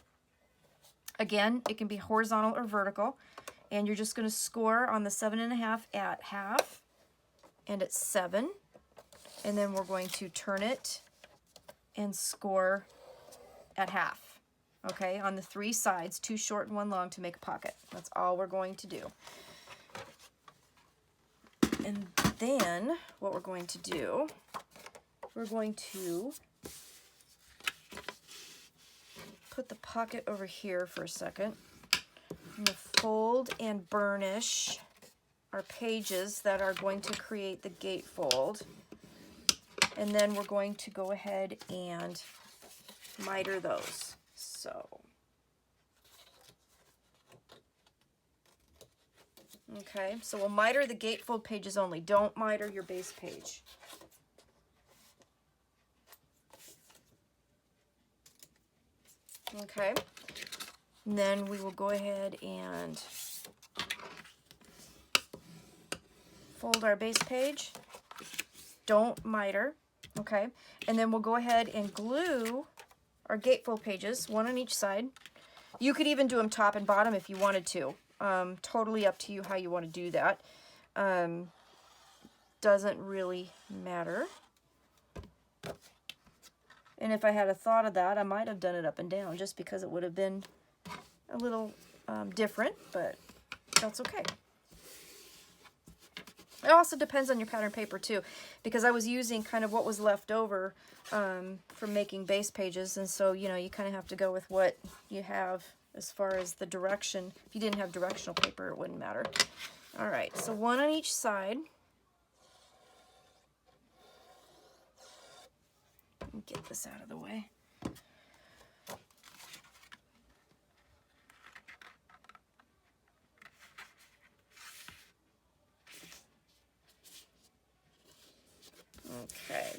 Again, it can be horizontal or vertical. And you're just going to score on the 7.5 at 1/2 and at 7. And then we're going to turn it and score at 1/2. Okay, on the 3 sides, 2 short and 1 long to make a pocket. That's all we're going to do. And then what we're going to do, we're going to put the pocket over here for a second. I'm going to fold and burnish our pages that are going to create the gatefold. And then we're going to go ahead and miter those. So, okay, so we'll miter the gatefold pages only. Don't miter your base page. Okay. And then we will go ahead and fold our base page. Don't miter. Okay. And then we'll go ahead and glue our gatefold pages, one on each side. You could even do them top and bottom if you wanted to. Totally up to you how you want to do that. Doesn't really matter. And if I had a thought of that, I might have done it up and down just because it would have been a little different, but that's okay. It also depends on your pattern paper too, because I was using kind of what was left over from making base pages, and so, you know, you kind of have to go with what you have as far as the direction. If you didn't have directional paper, it wouldn't matter. All right, so one on each side. Let me get this out of the way. Okay.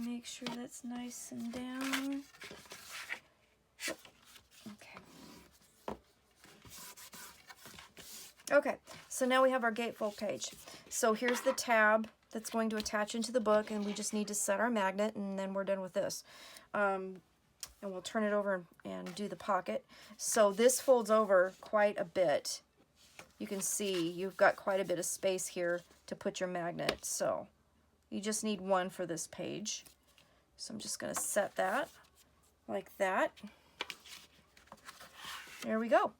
Make sure that's nice and down. Okay. Okay, so now we have our gatefold page. So here's the tab that's going to attach into the book, and we just need to set our magnet, and then we're done with this. And we'll turn it over and do the pocket. So this folds over quite a bit. You can see you've got quite a bit of space here to put your magnet. So you just need one for this page. So I'm just going to set that like that. There we go.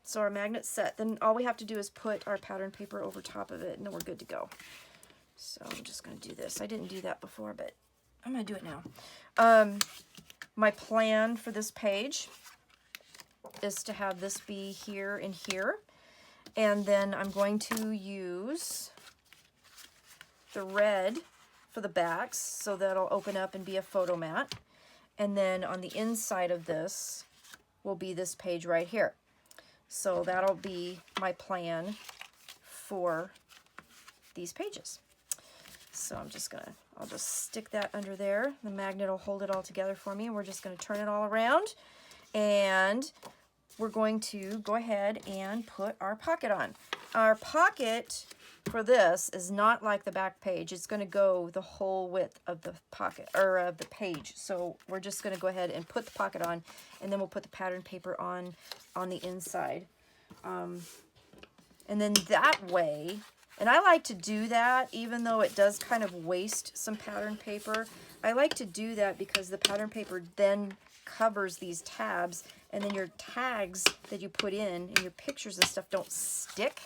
So our magnet's set. Then all we have to do is put our pattern paper over top of it, and then we're good to go. So I'm just going to do this. I didn't do that before, but I'm going to do it now. My plan for this page is to have this be here and here. And then I'm going to use the red for the backs, so that'll open up and be a photo mat. And then on the inside of this will be this page right here. So that'll be my plan for these pages. So I'm just gonna, I'll just stick that under there. The magnet will hold it all together for me. We're just gonna turn it all around, and we're going to go ahead and put our pocket on. Our pocket for this is not like the back page. It's gonna go the whole width of the pocket, or of the page. So we're just gonna go ahead and put the pocket on, and then we'll put the pattern paper on the inside. And then that way, and I like to do that even though it does kind of waste some pattern paper. I like to do that because the pattern paper then covers these tabs, and then your tags that you put in and your pictures and stuff don't stick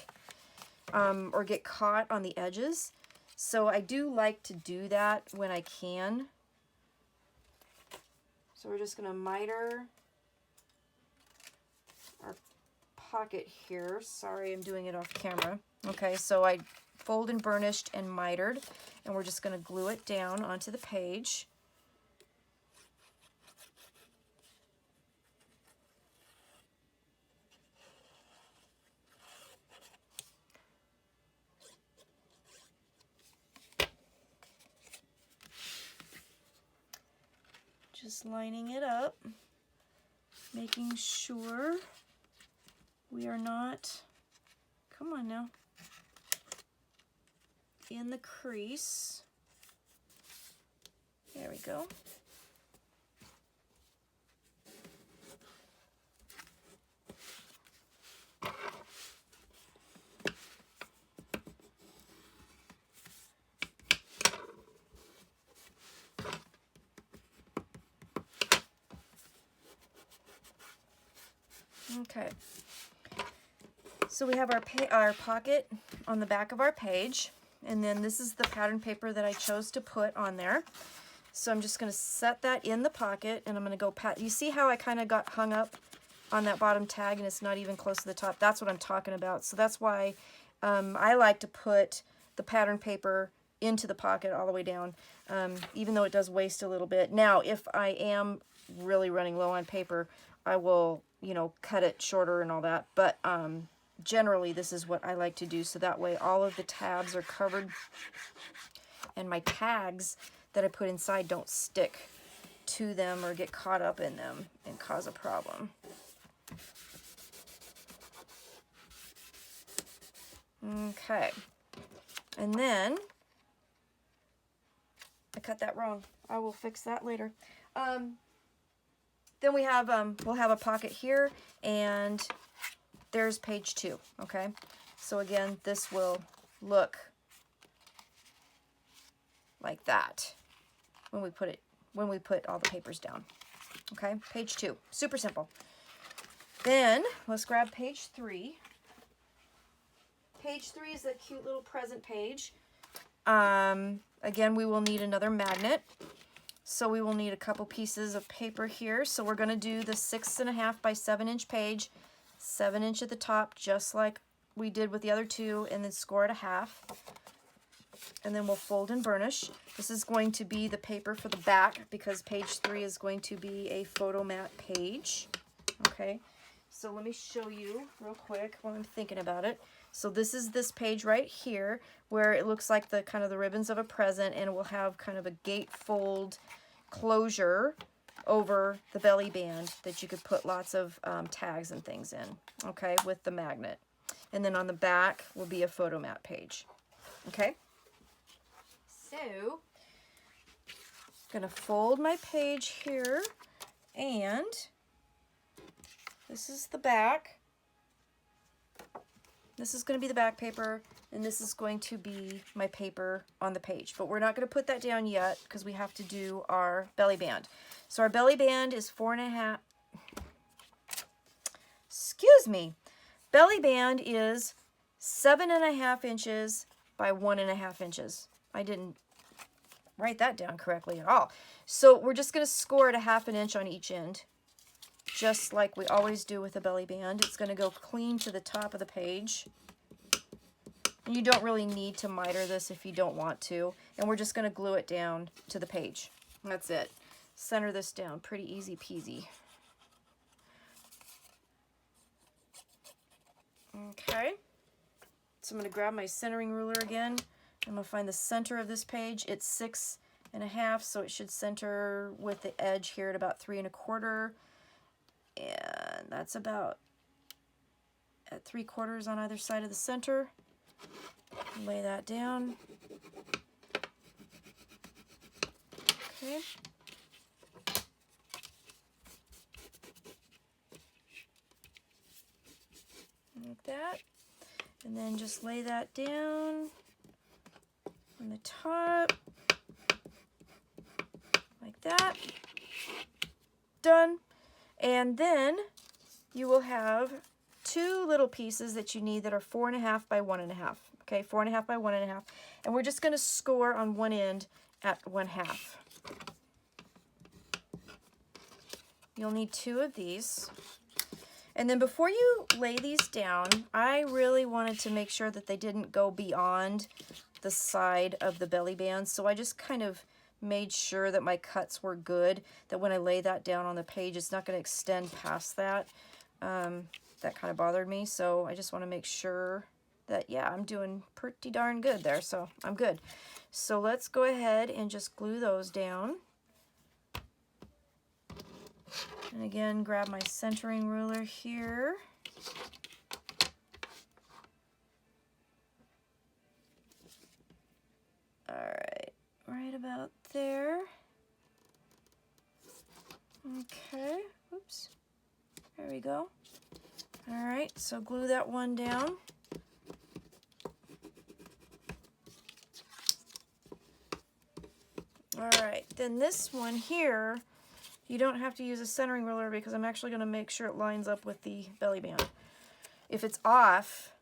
or get caught on the edges. So I do like to do that when I can. So we're just going to miter our pocket here. Sorry, I'm doing it off camera. Okay, so I fold and burnished and mitered, and we're just going to glue it down onto the page. Just lining it up, making sure we are not, come on now, in the crease. There we go. Okay, so we have our pocket on the back of our page, and then this is the pattern paper that I chose to put on there. So I'm just going to set that in the pocket, and I'm going to go pat. You see how I kind of got hung up on that bottom tag and it's not even close to the top? That's what I'm talking about. So that's why I like to put the pattern paper into the pocket all the way down, even though it does waste a little bit. Now, if I am really running low on paper, I will, you know, cut it shorter and all that. But generally this is what I like to do, so that way all of the tabs are covered and my tags that I put inside don't stick to them or get caught up in them and cause a problem. Okay, and then I cut that wrong. I will fix that later. Then we have we'll have a pocket here, and there's page 2. Okay, so again, this will look like that when we put all the papers down. Okay, page 2, super simple. Then let's grab page 3. Page 3 is that cute little present page. Again, we will need another magnet. So we will need a couple pieces of paper here. So we're going to do the 6.5 by 7 inch page, 7 inch at the top, just like we did with the other 2, and then score it a half. And then we'll fold and burnish. This is going to be the paper for the back because page 3 is going to be a photo mat page. Okay, so let me show you real quick while I'm thinking about it. So this is this page right here where it looks like the kind of the ribbons of a present, and it will have kind of a gatefold closure over the belly band that you could put lots of tags and things in, okay, with the magnet. And then on the back will be a photo mat page. Okay, so I'm gonna fold my page here, and this is the back. This is going to be the back paper, and this is going to be my paper on the page. But we're not going to put that down yet because we have to do our belly band. So our belly band is 4.5. Excuse me. Belly band is 7.5 inches by 1.5 inches. I didn't write that down correctly at all. So we're just going to score it a 1/2 inch on each end, just like we always do with a belly band. It's going to go clean to the top of the page. And you don't really need to miter this if you don't want to. And we're just going to glue it down to the page. That's it. Center this down. Pretty easy peasy. Okay. So I'm going to grab my centering ruler again. I'm going to find the center of this page. It's 6.5, so it should center with the edge here at about 3.25. And that's about at 3/4 on either side of the center. Lay that down. Okay. Like that. And then just lay that down on the top. Like that. Done. And then you will have 2 little pieces that you need that are 4.5 by 1.5. Okay, 4.5 by 1.5. And we're just going to score on one end at 1/2. You'll need 2 of these. And then before you lay these down, I really wanted to make sure that they didn't go beyond the side of the belly band. So I just kind of made sure that my cuts were good, that when I lay that down on the page, it's not going to extend past that. That kind of bothered me, so I just want to make sure that, yeah, I'm doing pretty darn good there, so I'm good. So let's go ahead and just glue those down. And again, grab my centering ruler here. All right, right about there. Okay, oops, there we go. All right, so glue that one down. All right, then this one here, you don't have to use a centering ruler because I'm actually going to make sure it lines up with the belly band. If it's off,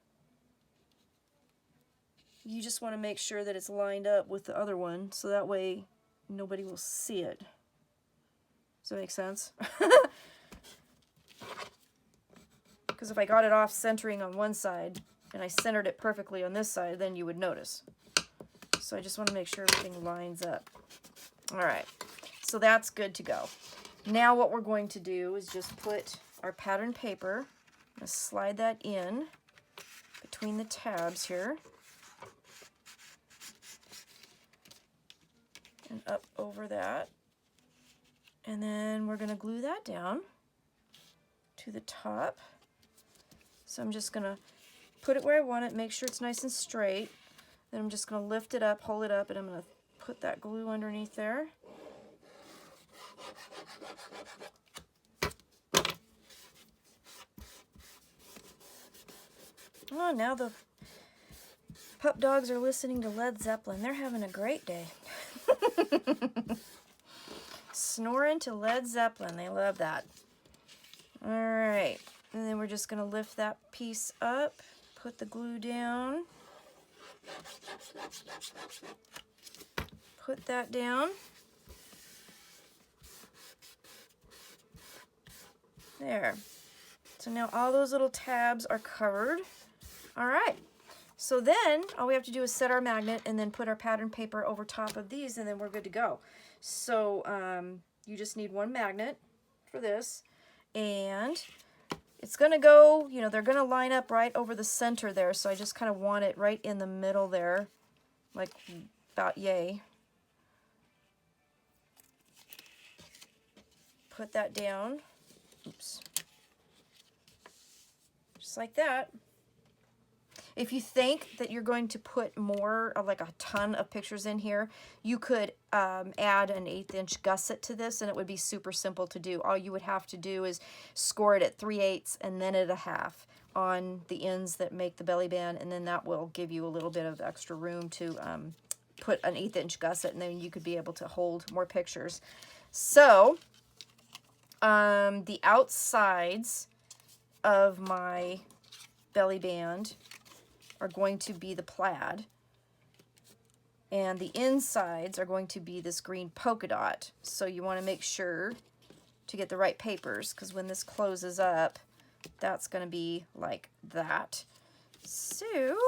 you just want to make sure that it's lined up with the other one, so that way nobody will see it. Does that make sense? Because if I got it off centering on one side and I centered it perfectly on this side, then you would notice. So I just want to make sure everything lines up. All right, so that's good to go. Now what we're going to do is just put our pattern paper, slide that in between the tabs here. And up over that. And then we're going to glue that down to the top. So I'm just going to put it where I want it, make sure it's nice and straight. Then I'm just going to lift it up, hold it up, and I'm going to put that glue underneath there. Oh, now the pup dogs are listening to Led Zeppelin. They're having a great day. Snoring to Led Zeppelin. They love that. All right. And then we're just going to lift that piece up, put the glue down, put that down. There. So now all those little tabs are covered. All right. So then all we have to do is set our magnet and then put our pattern paper over top of these, and then we're good to go. So you just need one magnet for this, and it's going to go, you know, they're going to line up right over the center there, so I just kind of want it right in the middle there, like about yay. Put that down. Oops. Just like that. If you think that you're going to put more, like a ton of pictures in here, you could add an 1/8 inch gusset to this, and it would be super simple to do. All you would have to do is score it at 3/8 and then at 1/2 on the ends that make the belly band, and then that will give you a little bit of extra room to put an 1/8 inch gusset, and then you could be able to hold more pictures. So the outsides of my belly band are going to be the plaid, and the insides are going to be this green polka dot. So you want to make sure to get the right papers, because when this closes up, that's going to be like that. So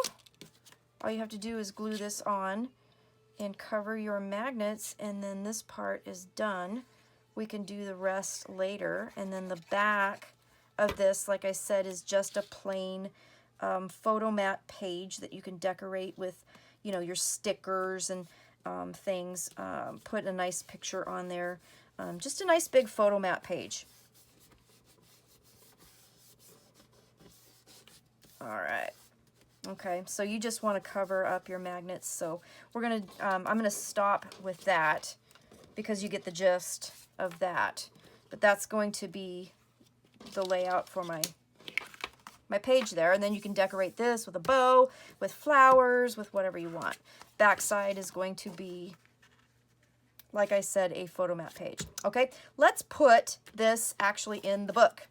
all you have to do is glue this on and cover your magnets, and then this part is done. We can do the rest later. And then the back of this, like I said, is just a plain photo mat page that you can decorate with, you know, your stickers and things. Put a nice picture on there. Just a nice big photo mat page. All right. Okay, so you just want to cover up your magnets. So we're gonna, I'm gonna stop with that because you get the gist of that. But that's going to be the layout for my page there, and then you can decorate this with a bow, with flowers, with whatever you want. Backside is going to be, like I said, a photo mat page. Okay, let's put this actually in the book.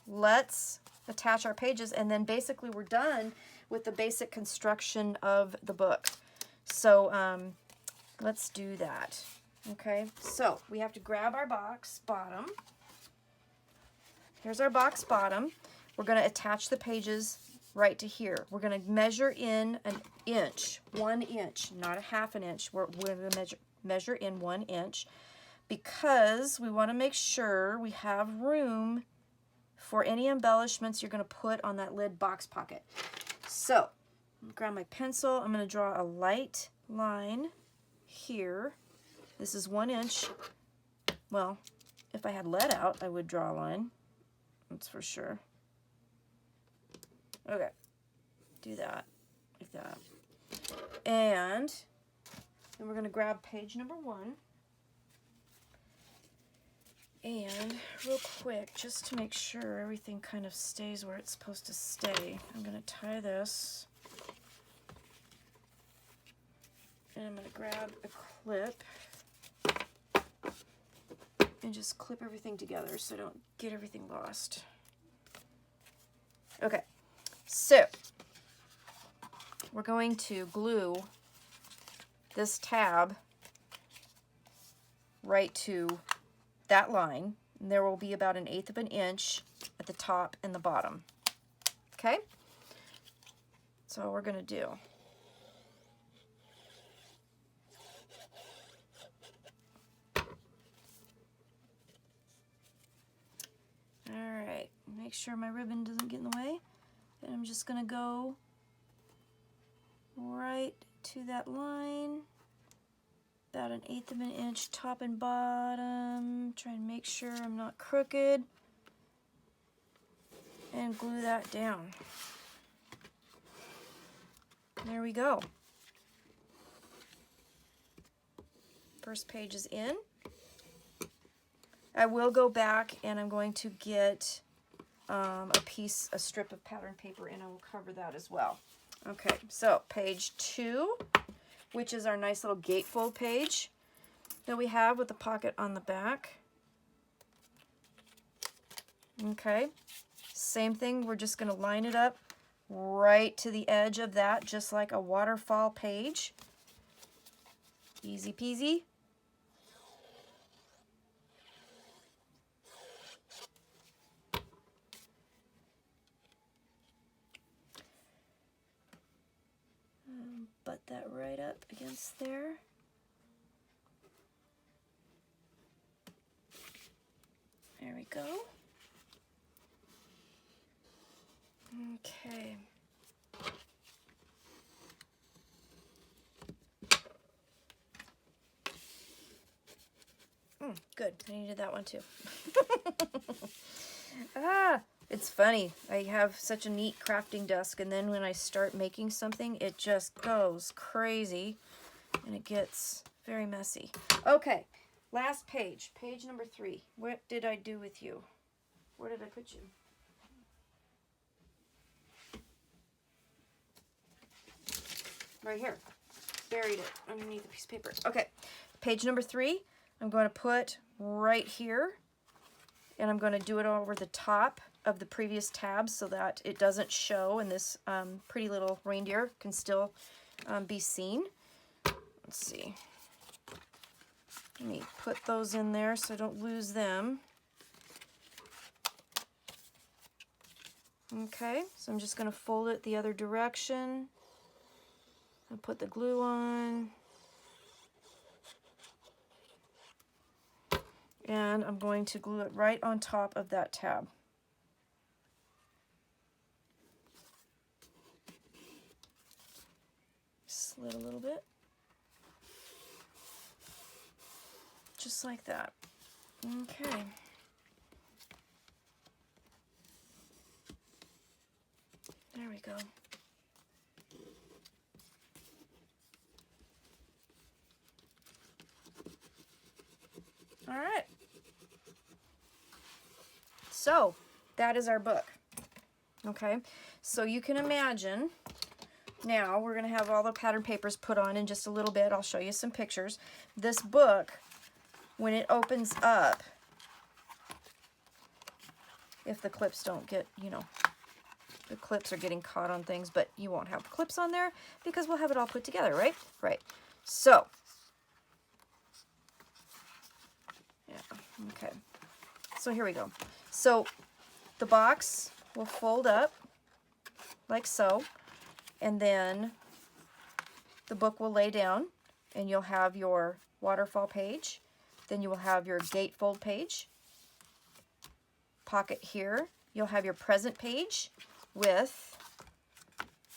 Let's attach our pages, and then basically we're done with the basic construction of the book. So let's do that. Okay, so we have to grab our box bottom. Here's our box bottom. We're going to attach the pages right to here. We're going to measure in an inch, 1 inch, not a 1/2 inch. We're going to measure in 1 inch because we want to make sure we have room for any embellishments you're going to put on that lid box pocket. So, grab my pencil. I'm going to draw a light line here. This is 1 inch. Well, if I had lead out, I would draw a line. That's for sure. Okay, do that, like that. And then we're going to grab page number 1. And real quick, just to make sure everything kind of stays where it's supposed to stay, I'm going to tie this. And I'm going to grab a clip and just clip everything together so I don't get everything lost. Okay. So, we're going to glue this tab right to that line. And there will be about 1/8 inch at the top and the bottom. Okay? That's all we're going to do. All right. Make sure my ribbon doesn't get in the way. And I'm just going to go right to that line, about 1/8 of an inch top and bottom. Try and make sure I'm not crooked, and glue that down. There we go. First page is in. I will go back and I'm going to get a strip of pattern paper, and I will cover that as well. Okay, so page 2, which is our nice little gatefold page that we have with the pocket on the back. Okay, same thing, we're just going to line it up right to the edge of that, just like a waterfall page. Easy peasy. Butt that right up against there. There we go. Okay. Good. I needed that one too. It's funny. I have such a neat crafting desk, and then when I start making something, it just goes crazy, and it gets very messy. Okay, last page, page number 3. What did I do with you? Where did I put you? Right here. Buried it underneath a piece of paper. Okay, page number 3, I'm going to put right here, and I'm going to do it over the top of the previous tab so that it doesn't show, and this pretty little reindeer can still be seen. Let's see. Let me put those in there so I don't lose them. Okay, so I'm just going to fold it the other direction and put the glue on. And I'm going to glue it right on top of that tab. Slit a little bit. Just like that. Okay. There we go. All right. So that is our book. Okay. So you can imagine now we're going to have all the pattern papers put on in just a little bit. I'll show you some pictures. This book, when it opens up, if the clips don't get, you know, the clips are getting caught on things, but you won't have the clips on there because we'll have it all put together, right? Right. So, yeah, okay. So here we go. So the box will fold up like so, and then the book will lay down, and you'll have your waterfall page. Then you will have your gatefold page. Pocket here. You'll have your present page with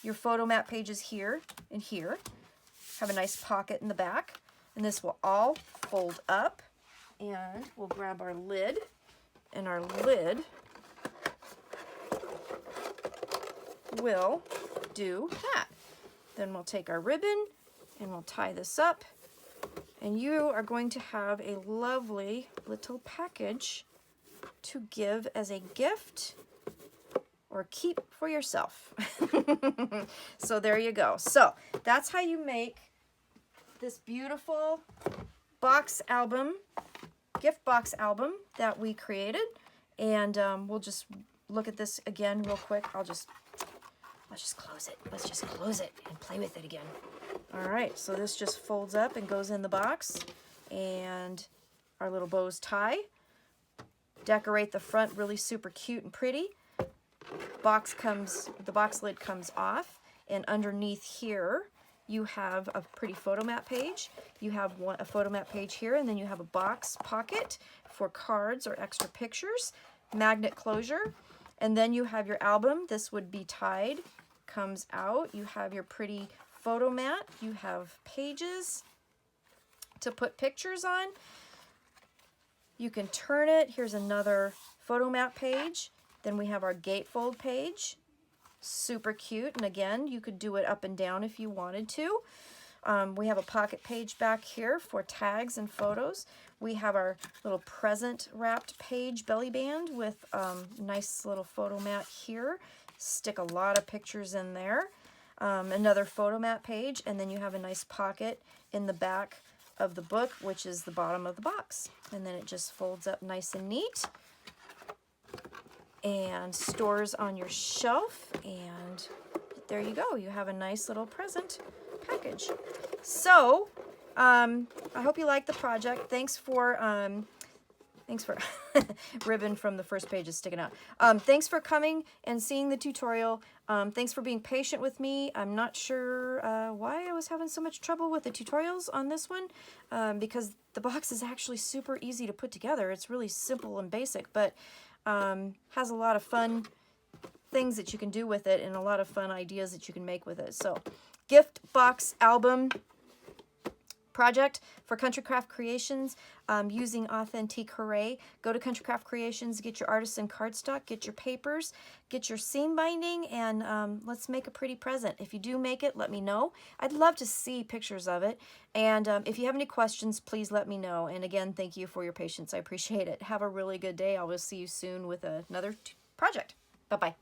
your photo map pages here and here. Have a nice pocket in the back. And this will all fold up. And we'll grab our lid. And our lid will do that. Then we'll take our ribbon and we'll tie this up. And you are going to have a lovely little package to give as a gift or keep for yourself. So there you go. So that's how you make this beautiful box album, gift box album that we created. And we'll just look at this again real quick. let's just close it. Let's just close it and play with it again. All right, so this just folds up and goes in the box, and our little bows tie. Decorate the front really super cute and pretty. The box lid comes off, and underneath here you have a pretty photo map page. You have a photo map page here, and then you have a box pocket for cards or extra pictures, magnet closure, and then you have your album. This would be tied, comes out. You have your pretty photo mat. You have pages to put pictures on. You can turn it. Here's another photo mat page. Then we have our gatefold page. Super cute. And again, you could do it up and down if you wanted to. We have a pocket page back here for tags and photos. We have our little present wrapped page belly band with nice little photo mat here. Stick a lot of pictures in there. Another photo mat page, and then you have a nice pocket in the back of the book, which is the bottom of the box. And then it just folds up nice and neat and stores on your shelf, and there you go. You have a nice little present package. So I hope you like the project. Thanks for ribbon from the first page is sticking out. Thanks for coming and seeing the tutorial. Thanks for being patient with me. I'm not sure why I was having so much trouble with the tutorials on this one, because the box is actually super easy to put together. It's really simple and basic, but has a lot of fun things that you can do with it and a lot of fun ideas that you can make with it. So, gift box album project for Country Craft Creations using Authentic Hooray. Go to Country Craft Creations, get your Artisan Cardstock, get your papers, get your seam binding, and let's make a pretty present. If you do make it, let me know. I'd love to see pictures of it. And if you have any questions, please let me know. And again, thank you for your patience. I appreciate it. Have a really good day. I will see you soon with another project. Bye-bye.